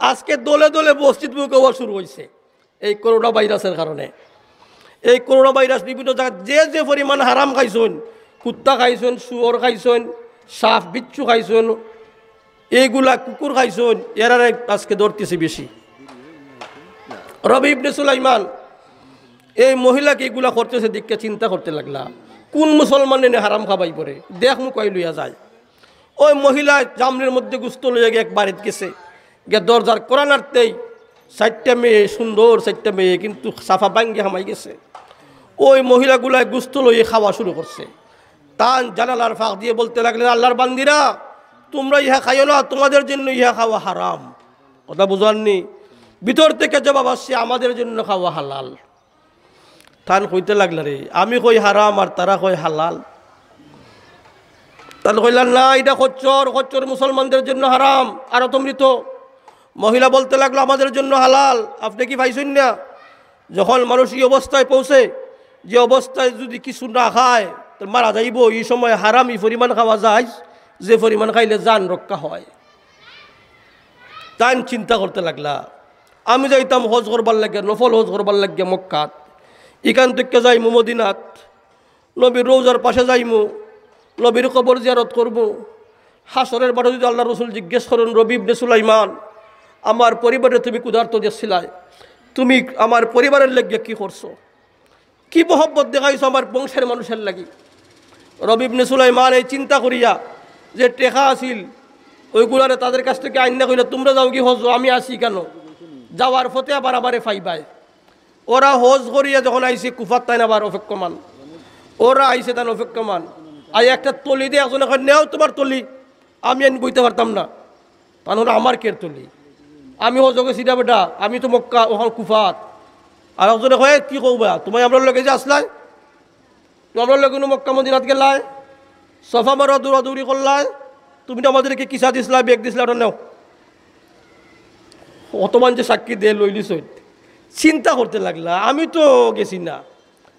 আজকে দলে দলে মসজিদ মুখে হওয়া শুরু হয়েছে এই করোনা ভাইরাসের কারণে। এই করোনা ভাইরাস বিভিন্ন জায়গায় যে যে পরিমাণ হারাম খাইছেন, কুত্তা খাইছেন, শুয়োর খাইছেন, সাপ বিচ্ছু খাইছেন, এইগুলা কুকুর খাইছেন, এরা আজকে ধরতেছে বেশি। রবি ইবনে সুলাইমান এই মহিলাকে এগুলা করতেছে দেখে চিন্তা করতে লাগলা, কোন মুসলমান এনে হারাম খাবাই পরে, দেখ মুখ কই লইয়া যায়। ওই মহিলা জামনের মধ্যে গুস্ত লইয়া গিয়ে এক বাড়িতে গেছে, গিয়ে দরজার কোরআন আনতেই 4টা মেয়ে, সুন্দর 4টা মেয়ে, কিন্তু সাফা বাঙ্গি হামাই গেছে। ওই মহিলাগুলায় গুস্ত লইয়ে খাওয়া শুরু করছে। তান জানালার ফাঁক দিয়ে বলতে লাগলেন, আল্লাহর বান্দিরা তোমরা ইহা খাইও না, তোমাদের জন্য ইহা খাওয়া হারাম। কথা বুঝাননি? ভিতর থেকে জবাব আসছে, আমাদের জন্য খাওয়া হালাল। তান কইতে লাগলা, রে আমি কই হারাম আর তারা কই হালাল। তান কইলাম না, এটা খচ্চর, খচ্চর মুসলমানদের জন্য হারাম, আর তো মৃত। মহিলা বলতে লাগলো, আমাদের জন্য হালাল। আপনি কি পাইছেন না, যখন মানুষ এই অবস্থায় পৌঁছে, যে অবস্থায় যদি কিছু না খায় তো মারা যাইব, এই সময় হারাম এই পরিমাণ খাওয়া যায় যে পরিমাণ খাইলে জান রক্ষা হয়। তাই চিন্তা করতে লাগলা, আমি যাইতাম হজ করবার লাগে, নফল হজ করবার লাগে মক্কাত, এখান থেকে যাইমু মদিনাত, নবীর রোজার পাশে যাইমু, নবীর কবর জিয়ারত করবো। হাসরের বাড়ি যদি আল্লাহ রসুল জিজ্ঞেস করেন, রবি ইবনে সুলাইমান আমার পরিবারে তুমি ক্ষুধার্ত দিয়েছিলাই, তুমি আমার পরিবারের লাগিয়ে কি করছো, কি মহব্বত দেখাইছো আমার বংশের মানুষের লাগি। রবি ইবনে সুলাইমান এই চিন্তা করিয়া যে টেকা আসিল ওইগুলারে তাদের কাছ থেকে আইনা কইলে, তোমরা যাও কি হজ, আমি আসি কেন, যাওয়ার ফতে আবার আবারে ফাইবাই। ওরা হজ করিয়া যখন আইসে কুফাত তাই আবার অপেক্ষমান, ওরা আইসে তাই অপেক্ষমান। আর একটা তলি দিয়ে একজন এখন নেও তোমার তলি, আমি আনি বইতে পারতাম না, কারণ আমার কের তলি, আমি হজকে সিটা বেটা, আমি তো মক্কা ওখান কুফাত। আর একজনে কয়ে, কি কবা তোমায় আমরা লগে যে আসলাই, তোমার লগে মক্কা মদিনাত গেলাই, সফা মারা দৌড়াদৌড়ি করলাই, তুমি তো আমাদেরকে কিসা দিসলা, বেগ দিসলা, ওটা নেও। অতমান যে সাক্ষী দিয়ে লইলিস, চিন্তা করতে লাগলা, আমি তো গেছি না,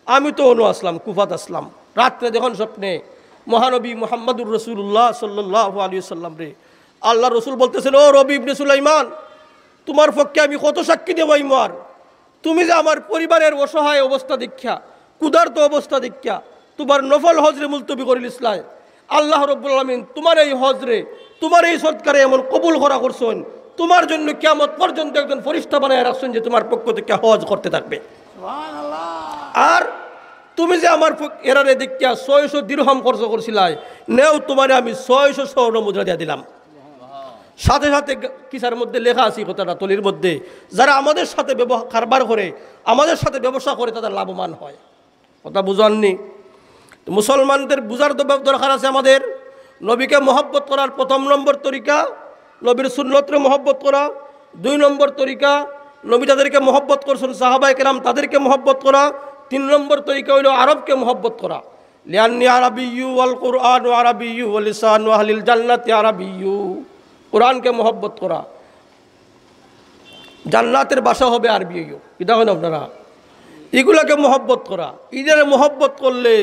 আমি তো অনু আসলাম, কুফাত আসলাম। রাত্রে যখন স্বপ্নে মহানবী মুহাম্মদুর রাসূলুল্লাহ সাল্লাল্লাহু আলাইহি ওয়াসাল্লাম রে আল্লাহ রসুল বলতেছেন, ও রবি ইবনে সুলাইমান, তোমার পক্ষে আমি কত সাক্ষী দেব ইমার, তুমি যে আমার পরিবারের অসহায় অবস্থা দীক্ষা, ক্ষুধার্ত অবস্থা দীক্ষা, তোমার নফল হজরে মুলতবি করিল ইসলাম, আল্লাহ রাব্বুল আলামিন তোমার এই হজরে, তোমার এই সৎকারে এমন কবুল করা করছেন, তোমার জন্য কিয়ামত পর্যন্ত একজন ফেরেশতা বানায় রাখছেন যে তোমার পক্ষ থেকে হজ করতে থাকবে। আর তুমি যে আমার এরারে দীক্ষা 600 দিরহাম খরচ করছিলাই, নেও তোমারে আমি 600 স্বর্ণ মুদ্রা দিয়ে দিলাম। সাথে সাথে কিসার মধ্যে লেখা আছে কথাটা তলির মধ্যে, যারা আমাদের সাথে কারবার করে, আমাদের সাথে ব্যবসা করে, তাদের লাভবান হয়। কথা বুঝাননি? মুসলমানদের বুঝার দরকার আছে আমাদের। নবীকে মহব্বত করার প্রথম নম্বর তরিকা নবীর সুন্নতরে মহব্বত করা, 2 নম্বর তরিকা নবী তাদেরকে মহব্বত করছেন সাহাবায়ে কেরাম তাদেরকে মহব্বত করা, 3 নম্বর তরিকা হইল আরবকে মহব্বত করা। লিআন্নি আরাবিয়্যু ওয়াল কুরআন আরাবিয়্যু ওয়া লিসানু আহলিল জান্নাতি আরাবিয়্যু, কোরআনকে মহব্বত করা, জান্নাতের ভাষা হবে আরবি। এটা হয় না আপনারা, এগুলাকে মহব্বত করা। ঈদের মহব্বত করলে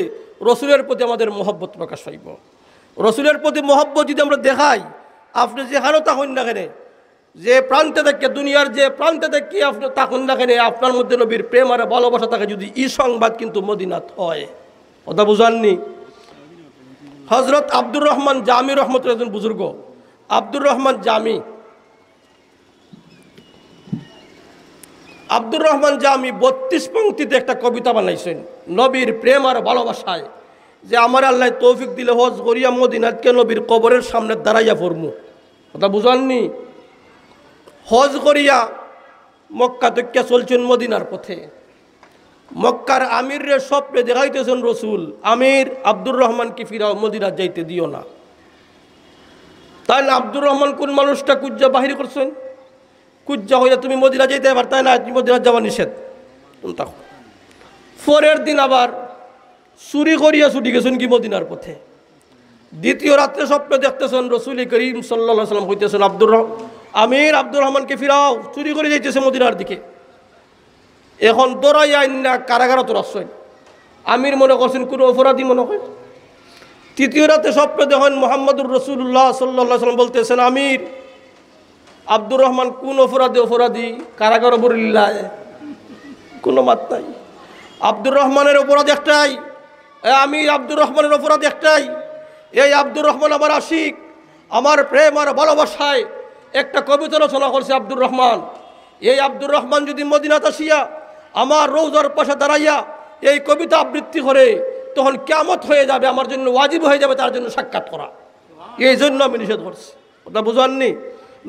রসুলের প্রতি আমাদের মহব্বত প্রকাশ পাইব। রসুলের প্রতি মহব্বত যদি আমরা দেখাই, আপনি যেখানেও থাকুন না কেন, যে প্রান্তে থেকে, দুনিয়ার যে প্রান্তে থেকে আপনি থাকুন না কেন, আপনার মধ্যে নবীর প্রেম আর ভালোবাসা থাকে যদি, এই সংবাদ কিন্তু মদিনাত হয়। কথা বুঝাননি? হজরত আব্দুর রহমান জামি রহমতুল্লাহ, একজন বুজুর্গ, আব্দুর রহমান জামি আব্দুর রহমান জামি 32 পংক্তিতে একটা কবিতা বানাইছেন নবীর প্রেম আর ভালোবাসায়, যে আমার আল্লাহ তৌফিক দিলে হজ করিয়া মদিনাতকে নবীর কবরের সামনে দাঁড়াইয়া পড়মু। কথা বুঝাননি? হজ করিয়া মক্কা থেকে চলছেন মদিনার পথে, মক্কার আমির রে স্বপ্নে দেখাইতেছেন রসুল, আমির আব্দুর রহমানকে ফিরাও, মদিনা যাইতে দিও না। তাই না আব্দুর রহমান কোন মানুষটা কুজ্জা বাহির করছেন, কুজ্জা হইয়া তুমি মদিনা যাইতে পার, তাই না তুমি মদিনা যাওয়া নিষেধ। পরের দিন আবার চুরি করিয়া ছুটি গেছেন কি মদিনার পথে। দ্বিতীয় রাত্রে স্বপ্ন দেখতেছেন রসুল করিম সাল্লাল্লাহু আলাইহি ওয়াসাল্লাম কইতেছেন আমির আব্দুর রহমানকে ফিরাও, চুরি করে যাইতেছে মদিনার দিকে। এখন দৌড়াই আইন না কারাগারও তো রাখছেন, আমির মনে করছেন কোনো অপরাধী মনে হয়। তৃতীয় রাতে স্বপ্ন দেখেন মুহাম্মদুর রাসূলুল্লাহ সাল্লাল্লাহু আলাইহি ওয়াসাল্লাম বলতেছেন আমির আব্দুর রহমান কোন অপরাধী কারাগার বরিল্লায়, কোনো মাত নাই। আব্দুর রহমানের অপরাধ একটাই, আমির আব্দুর রহমানের অপরাধ একটাই, এই আব্দুর রহমান আমার আশিক, আমার প্রেম আর ভালোবাসায় একটা কবিতা রচনা করছে আব্দুর রহমান। এই আব্দুর রহমান যদি মদিনাত আসিয়া আমার রওজার পাশে দাঁড়াইয়া এই কবিতা আবৃত্তি করে, তখন কিয়ামত হয়ে যাবে, আমার জন্য ওয়াজিব হয়ে যাবে তার জন্য সাক্ষাৎ করা। এই জন্য আমি নিষেধ করছি। ওটা বুঝাননি?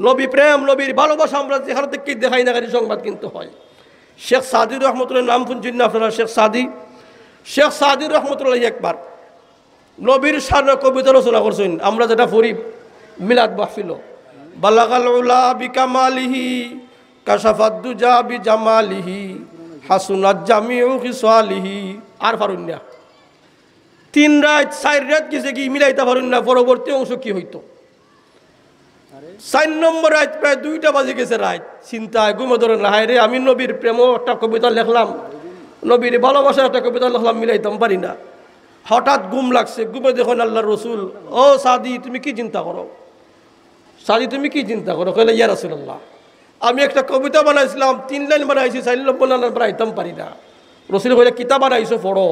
নবী প্রেম নবীর ভালোবাসা আমরা যেখানে থেকে দেখাই না সংবাদ কিন্তু হয়। শেখ সাদি রহমতুল্লাহ নাম শুনছেন না আপনারা? শেখ সাদি রহমতুল্লাহ একবার নবীর সামনে কবিতা রচনা করছেন, আমরা যেটা পড়ি মিলাদ মাহফিল, বালাগাল উলা বিকামালিহি কাশাফাদ দুজা বিজামালিহি হাসুনাত জামিউ খিসালিহি। আর পারুন না, 3 রাত 4 রাত গেছে কি মিলাইতে পারুন না। পরবর্তী অংশ কি হইতো? 4 নম্বর রাত প্রায় 2টা বাজে গেছে রাত, চিন্তায় ঘুমে ধরে না, হায় রে আমি নবীর প্রেমও একটা কবিতা লিখলাম, নবীর ভালোবাসার একটা কবিতা লিখলাম, মিলাইতাম পারি না। হঠাৎ ঘুম লাগছে, ঘুমে দেখুন আল্লাহর রসুল, ও সাদি তুমি কি চিন্তা করো, সাদি তুমি কি চিন্তা করো? কইলে ইয়া রাসূলুল্লাহ আমি একটা কবিতা বানাইছিলাম, 3 লাইন বানাইছি, 4 লাইন বানাইতাম পারি না। রসুল কইলে কিতাব বানাইছো পড়ো।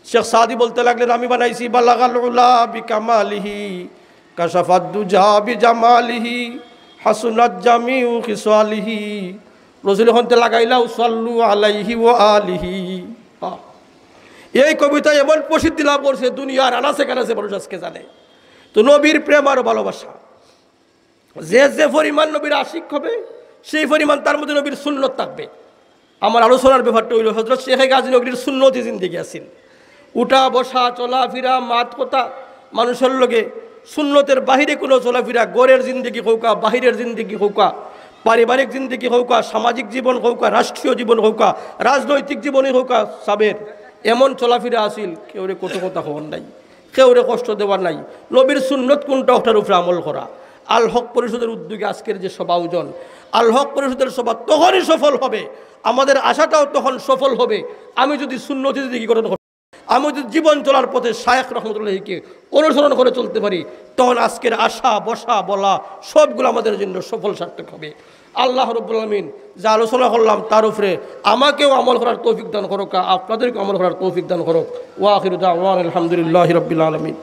শেখ সাদি বলতে লাগলেন আমি বানাইছি বালাগাল উলা বিকামালিহি কাশাফাদ দুজা বিজামালিহি হাসুনাত জামিউ খিসালিহি। রসুল হতে লাগাইলা সাল্লু আলাইহি ওয়া আলিহি। এই কবিতা এমন প্রসিদ্ধি লাভ করছে, দুনিয়ার আনাচে কানাচে মানুষ আজকে জানে। তো নবীর প্রেম আর ভালোবাসা, যে যে পরিমাণ নবীর আশিক হবে সেই পরিমাণ তার মধ্যে নবীর সুন্নত থাকবে। আমার আলোচনার ব্যাপারটা হইল হযরত শেখ গাজী নবীর সুন্নতি জিন্দেগি আছেন, উঠা বসা চলাফেরা মাত কথা মানুষের লগে সুন্নতের বাহিরে কোনো চলাফেরা, গড়ের জিন্দেগি হৌকা, বাহিরের জিন্দেগি হৌকা, পারিবারিক জিন্দেগি হৌকা, সামাজিক জীবন হৌকা, রাষ্ট্রীয় জীবন হৌকা, রাজনৈতিক জীবনে হৌকা, সাবের এমন চলাফেরা আসিল কেউরে কত কথা হওয়ার নাই, কেউরে কষ্ট দেওয়ার নাই। নবীর সুন্নত কোনটা ওটার উপরে আমল করা। আল হক পরিষদের উদ্যোগে আজকের যে সভা আয়োজন, আল হক পরিষদের সভা তখনই সফল হবে, আমাদের আশাটাও তখন সফল হবে আমি যদি সুন্নতি জিন্দেগি গঠন করি, আমি যদি জীবন চলার পথে শায়েখ রহমতুল্লাহকে অনুসরণ করে চলতে পারি, তখন আজকের আশা বসা বলা সবগুলো আমাদের জন্য সফল সার্থক হবে। আল্লাহ রাব্বুল আলামিন যা আলোচনা করলাম তার উপরে আমাকেও আমল করার তৌফিক দান করুক, আপনাদেরকেও আমল করার তৌফিক দান করুক। ওয়া আখিরু দাওয়ানা আলহামদুলিল্লাহি রাব্বিল আলামিন।